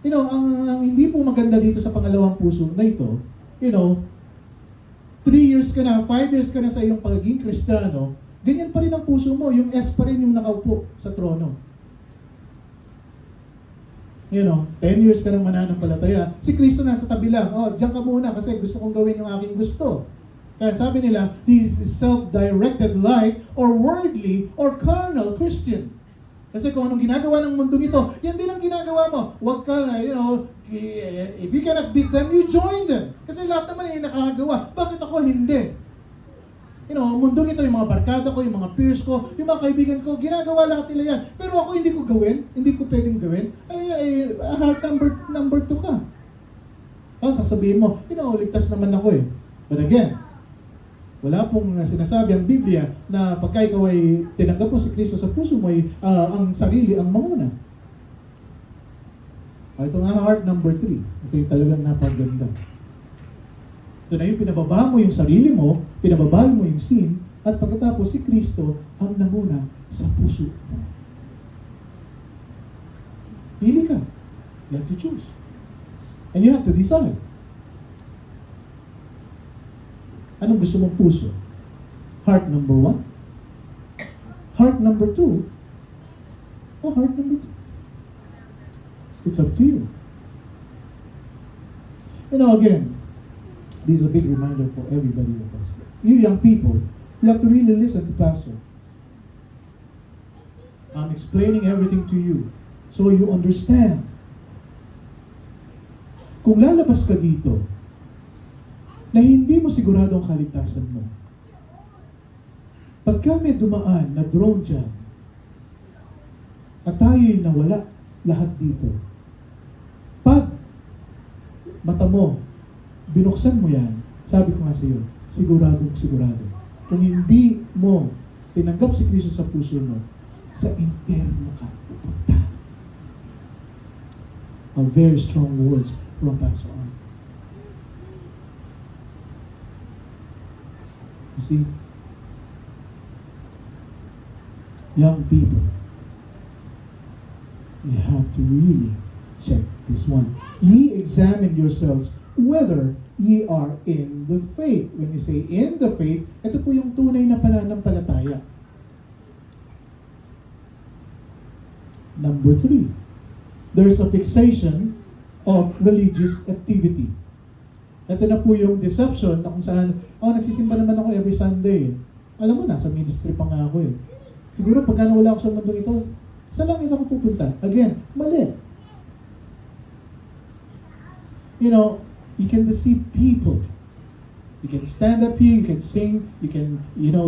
Ang hindi po maganda dito sa pangalawang puso na ito, 3 years ka na, 5 years ka na sa iyong pagiging Kristiyano, ganyan pa rin ang puso mo, yung S pa rin yung nakaupo sa trono. 10 years ka ng mananampalataya, si Kristo nasa tabi lang. Diyan ka muna kasi gusto kong gawin yung aking gusto. Kaya sabi nila, this is self-directed life or worldly or carnal Christian. Kasi kung anong ginagawa ng mundong ito, yan din ang ginagawa mo. Huwag ka, if you cannot beat them, you join them. Kasi lahat naman ay nakakagawa. Bakit ako hindi? Mundong ito, yung mga barkada ko, yung mga peers ko, yung mga kaibigan ko, ginagawa lahat nila yan. Pero ako hindi ko gawin, hindi ko pwedeng gawin. Heart number 2 ka. Sasabihin mo, ligtas naman ako eh. But again, wala pong sinasabi ang Biblia na pagka ikaw ay tinanggap mo si Kristo sa puso mo, ang sarili ang manguna. Ito nga heart number 3. Ito yung talagang napaganda. Ito na yung pinababa mo yung sarili mo, pinababa mo yung sin, at pagkatapos si Kristo ang namuna sa puso mo. Pili ka. You have to choose. And you have to decide. Anong gusto mong puso? Heart number 1? Heart number 2? O heart number 3? It's up to you. You know, again, this is a big reminder for everybody of us. You young people, you have to really listen to Pastor. I'm explaining everything to you so you understand. Kung lalabas ka dito na hindi mo sigurado ang kaligtasan mo, pagka may dumaan na drone dyan at tayo'y nawala lahat dito, pag mata mo, binuksan mo yan, sabi ko nga sa iyo, sigurado. Kung hindi mo tinanggap si Kristo sa puso mo, sa interno ka pupunta. A very strong words from Pastor Arn. You see, young people, you have to really check this one. Ye examine yourselves whether ye are in the faith. When you say in the faith, ito po yung tunay na pananampalataya. Number 3, there's a fixation of religious activity. Ito na po yung deception na kung saan, nagsisimba naman ako every Sunday. Alam mo, nasa ministry pa nga ako eh. Siguro pagka nawala ako sa mundong ito, saan lang ito ako pupunta? Again, mali. You know, you can deceive people. You can stand up here, you can sing, you can,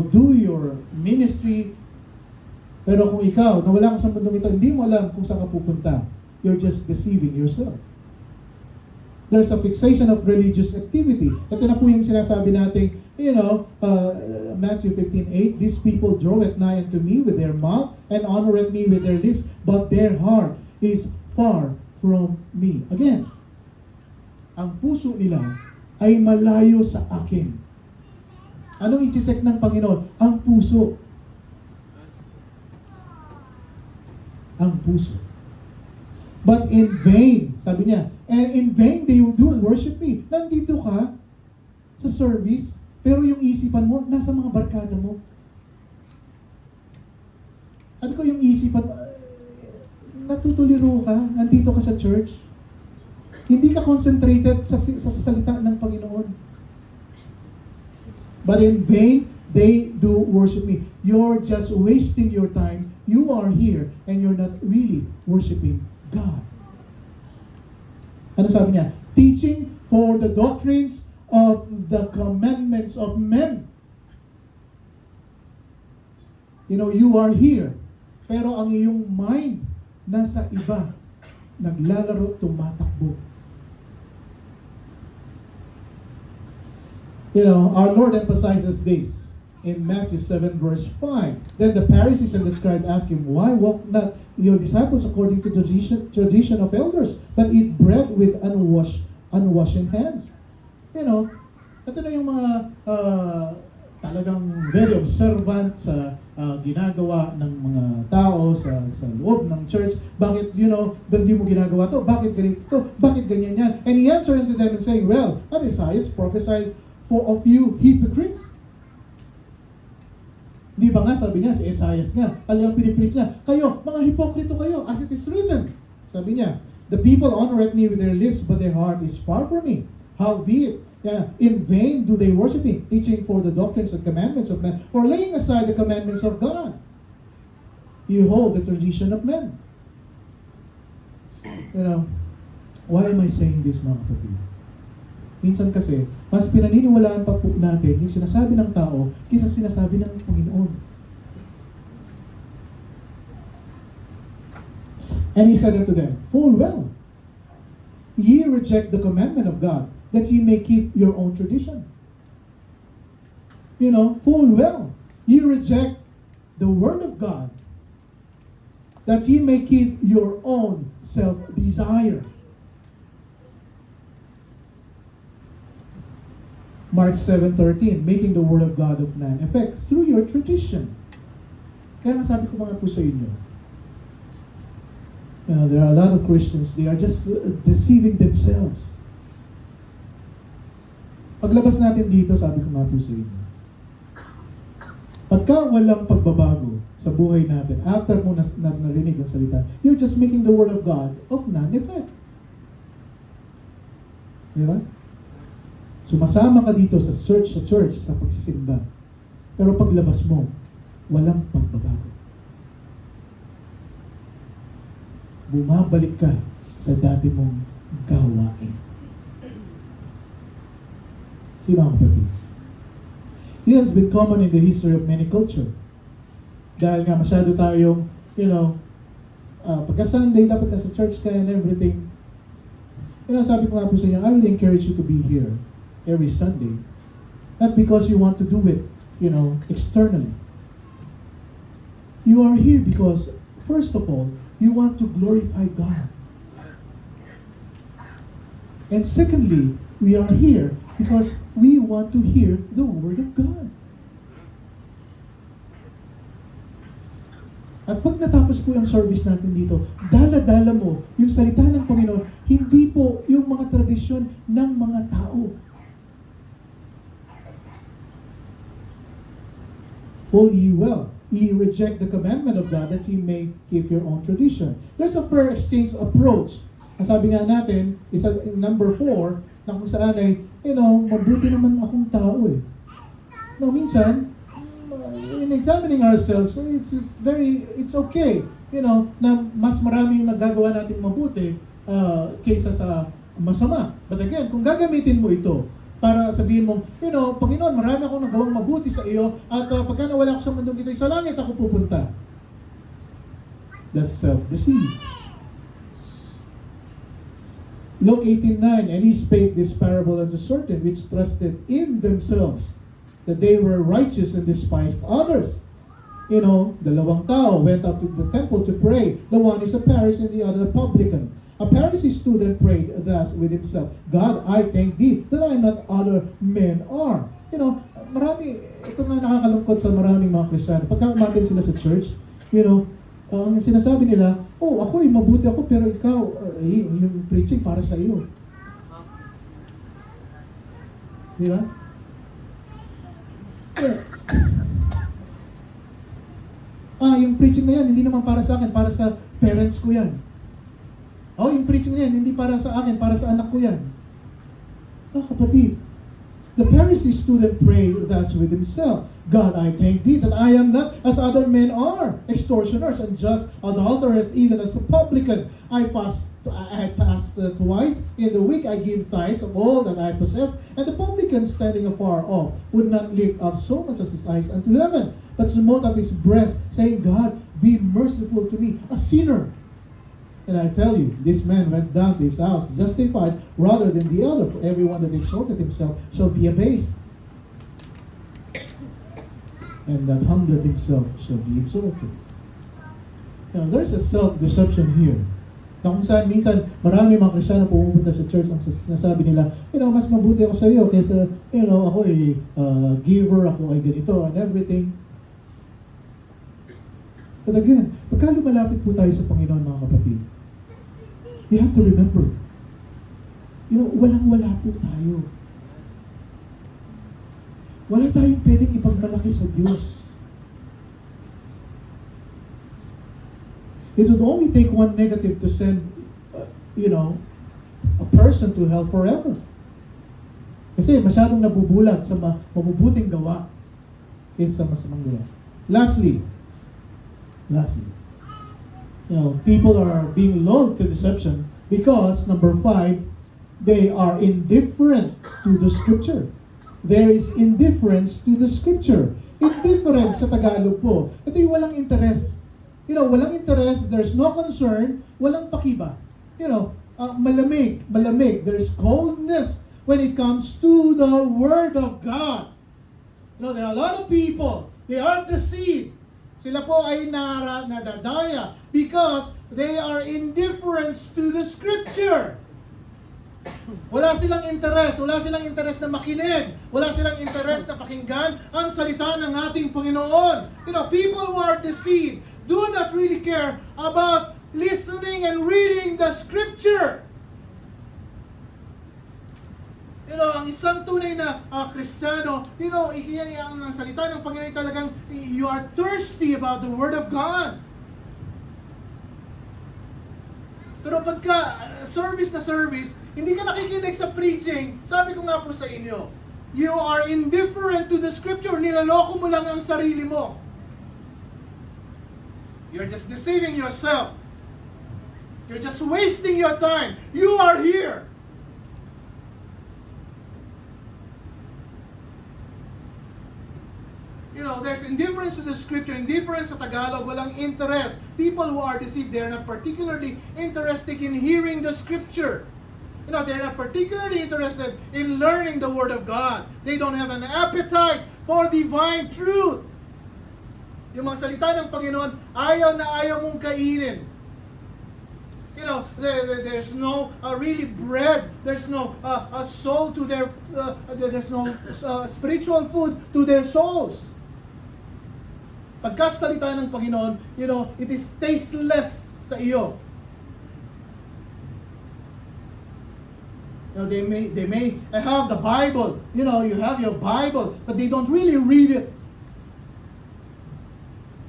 do your ministry. Pero kung ikaw, nawala ka sa mundong ito, hindi mo alam kung saan ka pupunta. You're just deceiving yourself. There's a fixation of religious activity. Ito na po yung sinasabi natin, Matthew 15:8, these people draw it nigh unto me with their mouth and honor at me with their lips, but their heart is far from me. Again, ang puso nila ay malayo sa akin. Anong isi-check ng Panginoon? Ang puso. Ang puso. But in vain, sabi niya, and in vain they do worship me. Nandito ka sa service, pero yung isipan mo, nasa mga barkada mo. Ano ko yung isipan, natutuliro ka, nandito ka sa church. Hindi ka concentrated sa salita ng Panginoon. But in vain, they do worship me. You're just wasting your time. You are here, and you're not really worshiping God. Ano sabi niya? Teaching for the doctrines of the commandments of men. You are here, pero ang iyong mind nasa iba. Naglalaro, tumatakbo. Our Lord emphasizes this in Matthew 7 verse 5. Then the Pharisees and the scribes asked him, why walk not your disciples according to the tradition of elders, but eat bread with unwashed hands? Ito na yung mga talagang very observant sa ginagawa ng mga tao sa loob ng church. Bakit, hindi mo ginagawa to? Bakit ganito to? Bakit ganyan yan? And he answered unto them and saying, well, Isaiah prophesied for of you hypocrites. Di ba nga, sabi niya, si Isaiah nga, talagang pinipreach niya, kayo, mga hipokrito kayo, as it is written. Sabi niya, the people honor at me with their lips, but their heart is far from me. Howbeit, in vain do they worship me, teaching for the doctrines and commandments of men, for laying aside the commandments of God. You hold the tradition of men. Why am I saying this, mga kapatid? Minsan kasi, mas pinaniniwalaan pa po natin yung sinasabi ng tao kaysa sinasabi ng Panginoon. And he said unto them, full well, ye reject the commandment of God, that ye may keep your own tradition. Full well, ye reject the word of God, that ye may keep your own self-desire. Mark 7:13, making the word of God of none effect through your tradition. Kaya nga sabi ko mga po sa inyo, there are a lot of Christians, they are just deceiving themselves. Paglabas natin dito, sabi ko nga po sa inyo, pagka walang pagbabago sa buhay natin, after mo narinig ang salita, you're just making the word of God of none effect. Diba? Sumasama ka dito sa church, sa pagsisimba. Pero paglabas mo, walang pagbabago. Bumabalik ka sa dati mong gawain. Si mga kapatid. It has been common in the history of many culture. Dahil nga masyado tayong, pagka Sunday, dapat nasa church ka and everything. Sabi ko nga po sa inyo, I will encourage you to be here every Sunday. Not because you want to do it, externally. You are here because, first of all, you want to glorify God. And secondly, we are here because we want to hear the Word of God. At pag natapos po yung service natin dito, dala-dala mo yung salita ng Panginoon, hindi po yung mga tradisyon ng mga tao. Full ye well, ye reject the commandment of God that ye may keep your own tradition. There's a fair exchange approach. Ang sabi nga natin, isa number 4, na kung saan ay, mabuti naman akong tao eh. Minsan, in examining ourselves, it's okay, na mas marami yung nagagawa natin mabuti kaysa sa masama. But again, kung gagamitin mo ito para sabihin mo, Panginoon, marami akong nagawang mabuti sa iyo at pagka nawala ako sa mundong ito, sa langit ako pupunta. That's self-deceit. Luke 18:9, and he spake this parable unto certain which trusted in themselves that they were righteous and despised others. Dalawang tao went up to the temple to pray. The one is a Pharisee and the other a publican. A Pharisee stood and prayed thus with himself, God, I thank thee that I am not other men are. Ito nga nakakalungkot sa maraming mga Kristiyano. Pagka umatin sila sa church, ang sinasabi nila, ako mabuti ako, pero ikaw, yung preaching para sa iyo. Di ba? Yung preaching na yan, hindi naman para sa akin, para sa parents ko yan. Yung preaching na yan, hindi para sa akin, para sa anak ko yan. Kapatid, the Pharisee stood and prayed thus with himself, God, I thank thee that I am not as other men are, extortioners, unjust, adulterers, even as a publican. I fast twice in the week, I give tithes of all that I possess, and the publican standing afar off would not lift up so much as his eyes unto heaven, but smote up his breast, saying, God, be merciful to me, a sinner. And I tell you, this man went down to his house justified rather than the other, for everyone that exalted himself shall be abased, and that humbled himself shall be exalted. There's a self-deception here. Na kung saan minsan, marami mga Kristiyano pumupunta sa church, ang sinasabi nila, mas mabuti ako sa iyo kaysa, ako ay giver, ako ay ganito, and everything. But again, pagka lumalapit po tayo sa Panginoon, mga kapatid, you have to remember, walang-wala po tayo. Wala tayong pwedeng ipagmalaki sa Diyos. It would only take one negative to send, a person to hell forever. Kasi masyadong nabubulat sa mabubuting gawa kaysa masamang gawa. Lastly, people are being lulled to deception because, number 5, they are indifferent to the Scripture. There is indifference to the Scripture. Indifference sa Tagalog po, ito yung walang interest. Walang interest, there's no concern, walang pakiba. Malamig. There's coldness when it comes to the Word of God. There are a lot of people, they are deceived. Sila po ay nadadaya because they are indifferent to the Scripture. Wala silang interes na makinig, wala silang interes na pakinggan ang salita ng ating Panginoon. People who are deceived do not really care about listening and reading the Scripture. Ang isang tunay na Kristiyano, iyan ang salita ng Panginoon talagang you are thirsty about the Word of God. Pero pagka service na service, hindi ka nakikinig sa preaching, sabi ko nga po sa inyo, you are indifferent to the Scripture, nilaloko mo lang ang sarili mo. You're just deceiving yourself. You're just wasting your time. You are here. There's indifference to the Scripture, indifference sa Tagalog, walang interest. People who are deceived, they're not particularly interested in hearing the Scripture. They're not particularly interested in learning the Word of God. They don't have an appetite for divine truth. Yung mga salita ng Panginoon, ayaw na ayaw mong kainin. There's no really bread. There's no soul to their, there's no spiritual food to their souls. Pagkasalita ng Panginoon, it is tasteless sa iyo. They may have the Bible. You have your Bible, but they don't really read it.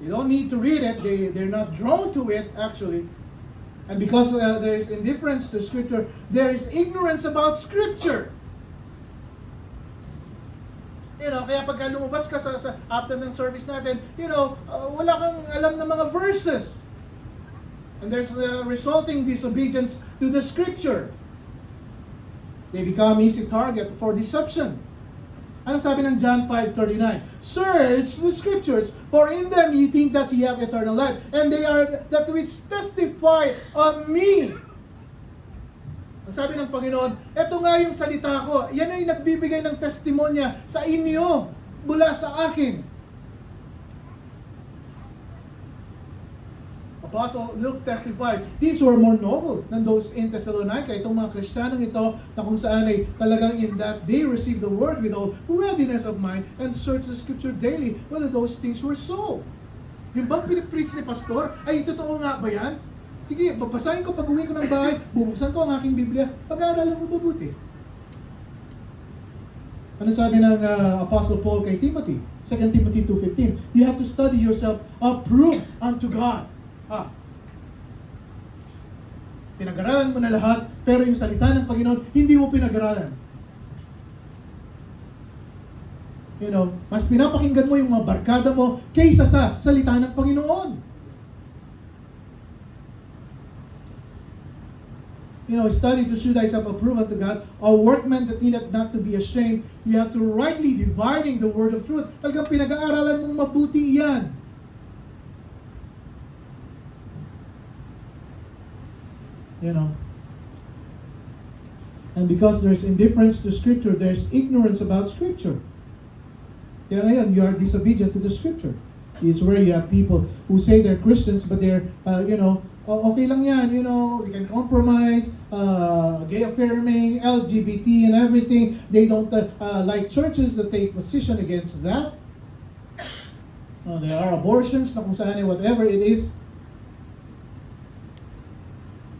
You don't need to read it. They're not drawn to it, actually. And because there is indifference to Scripture, there is ignorance about Scripture. Kaya pagka lumabas ka sa after ng service natin, wala kang alam ng mga verses. And there's the resulting disobedience to the Scripture. They become easy target for deception. Ano sabi ng John 5:39? Search the Scriptures, for in them ye think that ye have eternal life, and they are that which testify on me. Ang sabi ng Panginoon, eto nga yung salita ko, yan ay nagbibigay ng testimonya sa inyo, mula sa akin. Apostle Luke testified, these were more noble than those in Thessalonica. Itong mga Kristiyanong ito na kung saan ay talagang in that they received the word with all readiness of mind and searched the Scripture daily whether those things were so. Yung bang pinipreach ni Pastor, ay totoo nga ba yan? Sige, babasahin ko pag uwi ko ng bahay, bubuksan ko ang aking Biblia, pag-aaralan ko mabuti. Ano sabi ng Apostle Paul kay Timothy? 2 Timothy 2:15, you have to study yourself approved unto God. Pinag-aralan mo na lahat, pero yung salita ng Panginoon, hindi mo pinag-aralan. Mas pinapakinggan mo yung mga barkada mo kaysa sa salita ng Panginoon. Study to show thyself approved unto God, a workman that needeth not to be ashamed. You have to rightly dividing the word of truth. Talagang pinag-aaralan mong mabuti yan. And because there's indifference to Scripture, there's ignorance about Scripture. Kaya ngayon, you are disobedient to the Scripture. Is where you have people who say they're Christians, but they're, okay lang yan, we can compromise, gay affirming, LGBT and everything. They don't like churches that take position against that. There are abortions na kung saan whatever it is.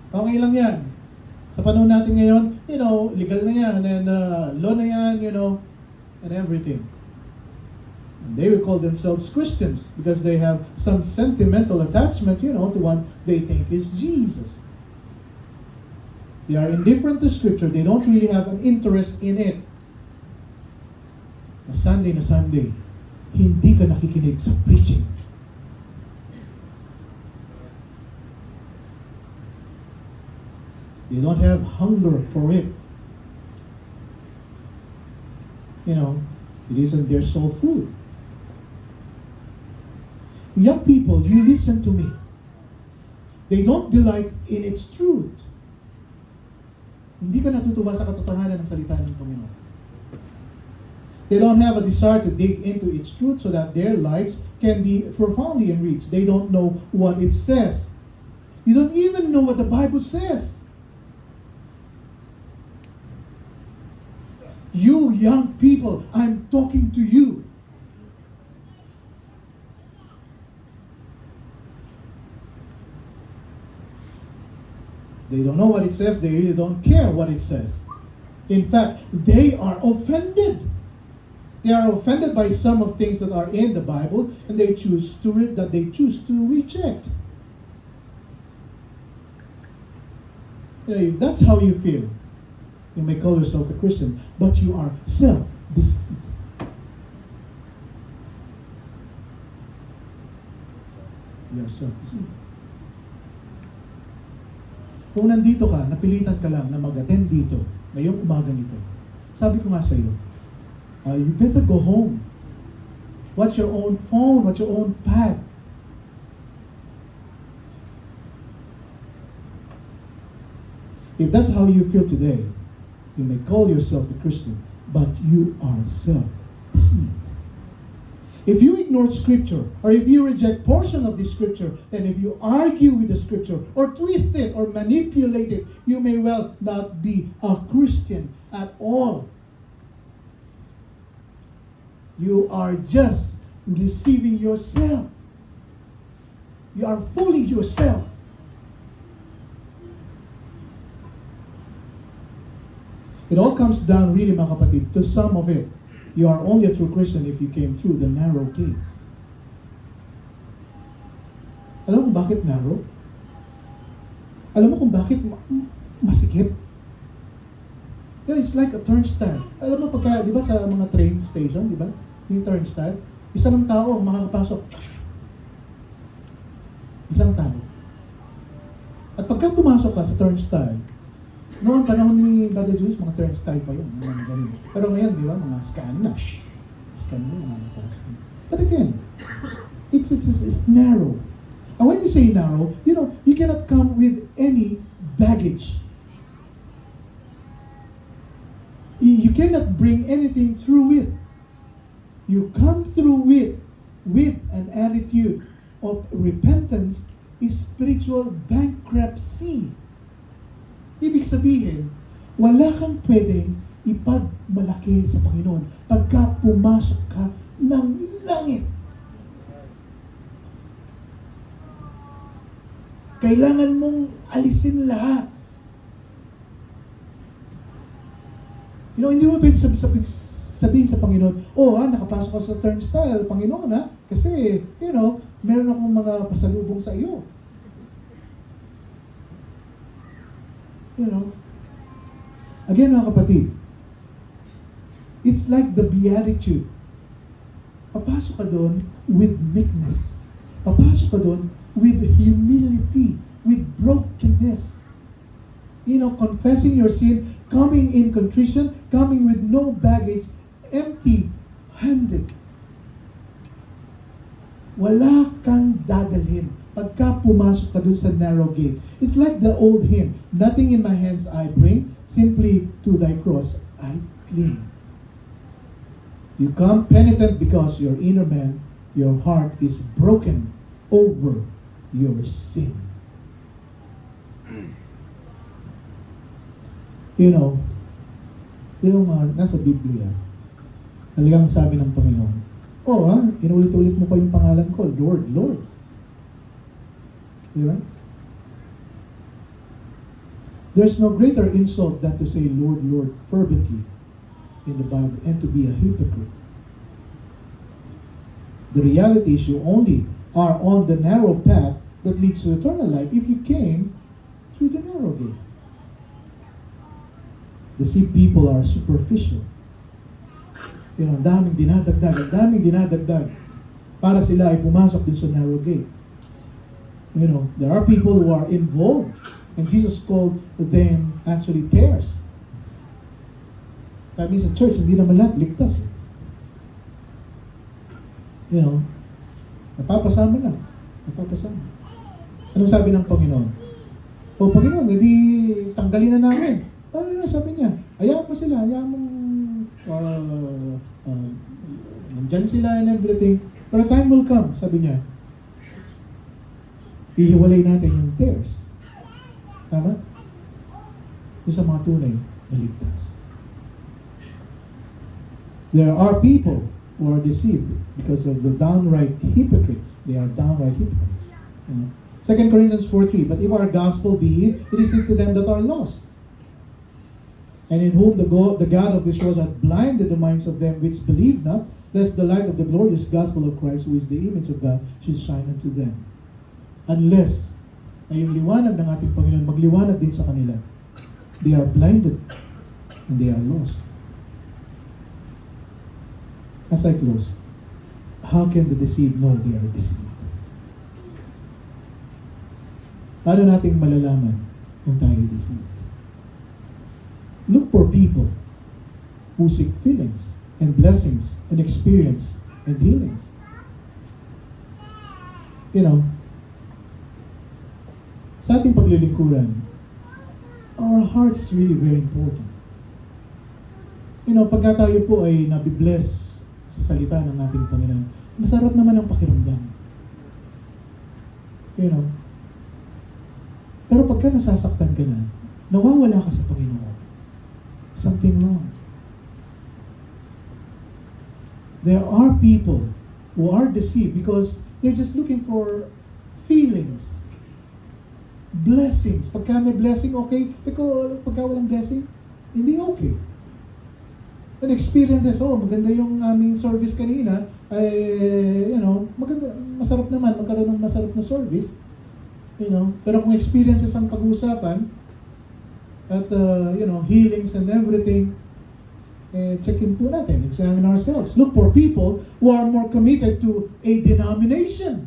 Okay lang yan. Sa panahon natin ngayon, legal na yan, and law na yan, and everything. And they will call themselves Christians because they have some sentimental attachment, to one they think is Jesus. They are indifferent to Scripture. They don't really have an interest in it. Na Sunday, hindi ka nakikinig sa preaching. They don't have hunger for it. It isn't their soul food. Young people, you listen to me. They don't delight in its truth. Hindi ka natutuwa sa katotohanan ng salita ng Panginoon. They don't have a desire to dig into its truth so that their lives can be profoundly enriched. They don't know what it says. You don't even know what the Bible says. You young people, I'm talking to you. They don't know what it says. They really don't care what it says. In fact, they are offended. They are offended by some of things that are in the Bible, and they choose to reject. You know, if that's how you feel, you may call yourself a Christian, but you are self-deceived. You are self-deceived. Kung nandito ka, napilitan ka lang na mag-attend dito, ngayong umaga nito, sabi ko nga sa iyo, you better go home. Watch your own phone, watch your own pad. If that's how you feel today, you may call yourself a Christian, but you are self-deceived. If you ignore Scripture, or if you reject portion of the Scripture, and if you argue with the Scripture, or twist it, or manipulate it, you may well not be a Christian at all. You are just deceiving yourself. You are fooling yourself. It all comes down really, mga kapatid, to some of it. You are only a true Christian if you came through the narrow gate. Alam mo bakit narrow? Alam mo kung bakit masikip? Yeah, it's like a turnstile. Alam mo pagka, di ba sa mga train station, di ba? Yung turnstile, isa ng tao ang makakapasok. Isang tao. At pagka pumasok ka sa turnstile, noong panahon ni Brother Jules, mga turnstile pa yun. Mga ganun. Pero ngayon, di ba, mga scan na. Scan mo, mga napasok. But again, it's narrow. And when you say narrow, you know, you cannot come with any baggage. You cannot bring anything through it. You come through it with an attitude of repentance is spiritual bankruptcy. Ibig sabihin, wala kang pwedeng ipagmalaki sa Panginoon pagka pumasok ka ng langit. Kailangan mong alisin lahat. You know, hindi mo pwede sabihin sa Panginoon, nakapasok ka sa turnstile, Panginoon kasi, you know, meron akong mga pasalubong sa iyo. You know, again mga kapatid, it's like the beatitude. Papasok ka doon with meekness. Papasok ka doon with humility, with brokenness. You know, confessing your sin, coming in contrition, coming with no baggage, empty-handed. Wala kang dadalhin pagka pumasok ka dun sa narrow gate. It's like the old hymn, nothing in my hands I bring, simply to thy cross I cling. You come penitent because your inner man, your heart is broken over your sin. You know, yung nasa Biblia, talagang sabi ng Panginoon, inulit-ulit mo pa yung pangalan ko, Lord, Lord. Diba? There's no greater insult than to say Lord, Lord fervently in the Bible and to be a hypocrite. The reality is you only are on the narrow path that leads to eternal life if you came through the narrow gate. Deceived people are superficial. You know, daming dinadagdag para sila ay pumasok din sa narrow gate. You know, there are people who are involved, and Jesus called them actually tares. Sabi sa church, hindi naman lahat ligtas. You know, napapasama lang. Anong sabi ng Panginoon? Panginoon, hindi tanggalin na namin. Ano na sabi niya? Hayaan mo sila, hayaan mong nandyan sila and everything. But a time will come, sabi niya. Ihiwalay natin yung tares. Tama? Yung sa mga tunay na ligtas. There are people who are deceived because of the downright hypocrites. They are downright hypocrites. You know? 2 Corinthians 4:3, but if our gospel be hid, it is hid to them that are lost. And in whom the God of this world hath blinded the minds of them which believe not, lest the light of the glorious gospel of Christ, who is the image of God, should shine unto them. Unless na yung liwanag ng ating Panginoon magliwanag din sa kanila, they are blinded and they are lost. As I close, how can the deceived know they are deceived? Paano nating malalaman kung tayo deceived? Look for people who seek feelings and blessings and experience and healings. You know, sa ating paglilingkuran, our heart is really very important. You know, pagka tayo po ay nabibless sa salita ng ating Panginoon, masarap naman ang pakiramdam. You know, pero pagka nasasaktan ka na, nawawala ka sa Panginoon. Something wrong. There are people who are deceived because they're just looking for feelings, blessings. Pagka may blessing, okay. Pero pagka walang blessing, hindi okay. And experiences, maganda yung aming service kanina, ay, you know, maganda, masarap naman magkaroon ng masarap na service. You know, pero kung experiences ang pag-uusapan, at, you know, healings and everything, check-in po natin, examine ourselves. Look for people who are more committed to a denomination.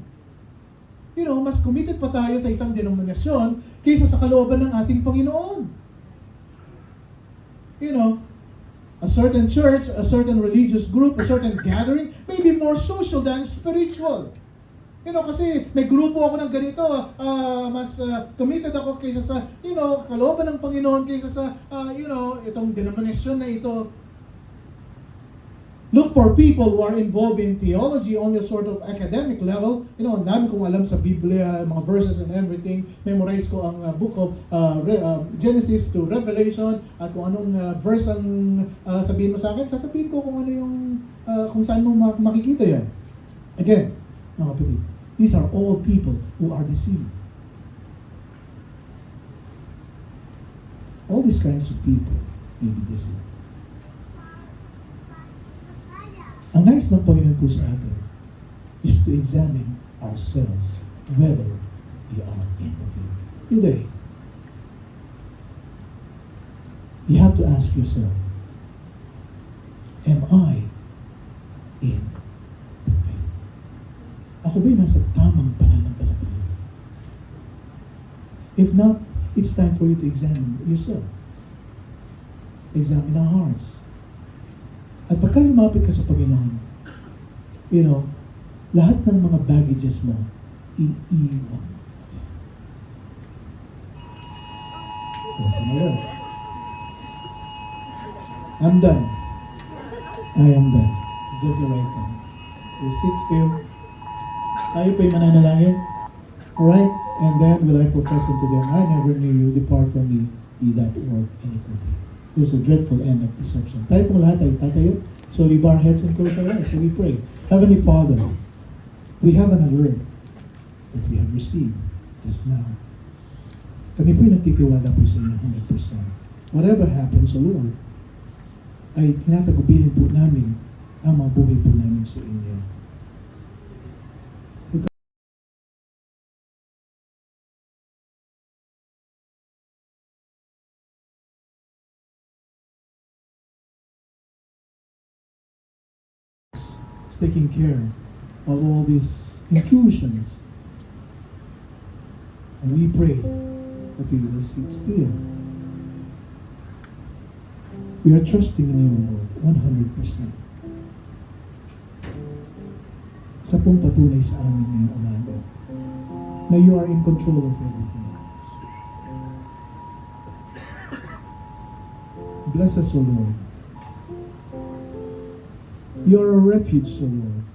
You know, mas committed pa tayo sa isang denominasyon kaysa sa kalooban ng ating Panginoon. You know, a certain church, a certain religious group, a certain gathering may be more social than spiritual. You know, kasi may grupo ako ng ganito, mas committed ako kaysa sa, you know, kalooban ng Panginoon kaysa sa, you know, itong denominasyon na ito. Look for people who are involved in theology on a sort of academic level. You know, ang dami kong alam sa Biblia, mga verses and everything. Memorize ko ang book of Genesis to Revelation, at kung anong verse ang sabihin mo sa akin, sasabihin ko kung ano yung, kung saan mo makikita yan. Again, mga kapatid, these are all people who are deceived. All these kinds of people may be deceived. Ang nais ng Panginoon po sa atin is to examine ourselves whether we are in the faith. Today, you have to ask yourself, am I in the faith? Ako ba'y nasa tamang pananampalataya? If not, it's time for you to examine yourself. Examine our hearts. At pagka lumapit ka sa Panginoon, you know, lahat ng mga baggages mo, iiwan. Yes, Lord. I'm done. I am done. It's just the right time. So sit still. Tayo po'y mananalangin. Alright? And then will I profess unto them, I never knew you, depart from me, ye that work iniquity. This is a dreadful end of deception. Tayo pong lahat ay tatayo. So we bow our heads and close our eyes. So we pray. Heavenly Father, we have an word that we have received just now. Kami po'y nagtitiwala po sa inyo 100%. Whatever happens, O Lord, ay tinatagubilin po namin ang mga buhay po namin sa inyo. Taking care of all these intrusions. And we pray that we will sit still. We are trusting in you, Lord, 100%. Sa pong patunay sa amin ngayong umaga na you are in control of everything. Bless us, O Lord. You are a refuge, O Lord.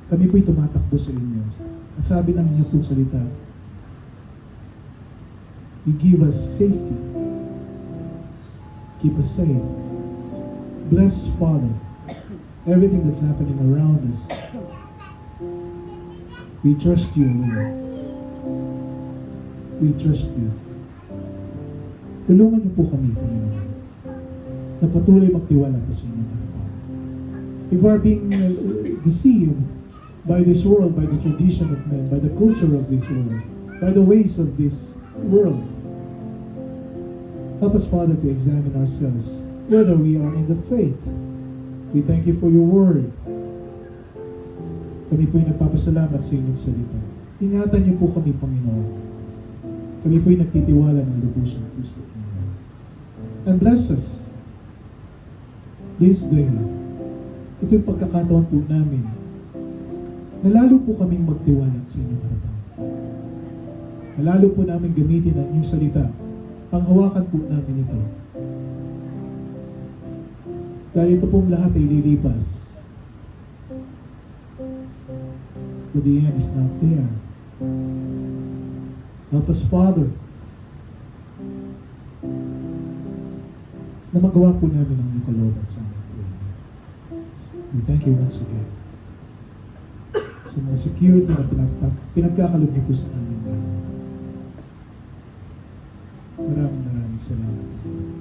Kami po'y tumatakbo sa inyo. At sabi ng inyo pong salita, you give us safety. Keep us safe. Bless, Father, everything that's happening around us. We trust you, Lord. We trust you. Tulungan niyo po kami, Panginoon, na patuloy magtiwala po sa inyo. If we are being deceived by this world, by the tradition of men, by the culture of this world, by the ways of this world, help us, Father, to examine ourselves, whether we are in the faith. We thank you for your word. Kami po'y nagpapasalamat sa inyong salita. Ingatan niyo po kami, Panginoon. Kami po'y nagtitiwala ng lubos ng puso. And bless us this day. Ito'y pagkakataon po namin na lalo po kaming magtiwala sa inyong harapan. Na lalo po namin gamitin ang inyong salita. Panghawakan po namin ito. Dahil ito pong lahat ay lilipas. But the end is not there. Help us, Father, na magawa po namin ang inyong kalooban sa amin. We thank you once again sa mga security na pinagkakalob niyo po sa amin. Maraming salamat.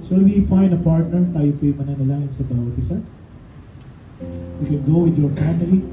So we find a partner, tayo po'y mananalangin sa bawat isa. You can go with your family.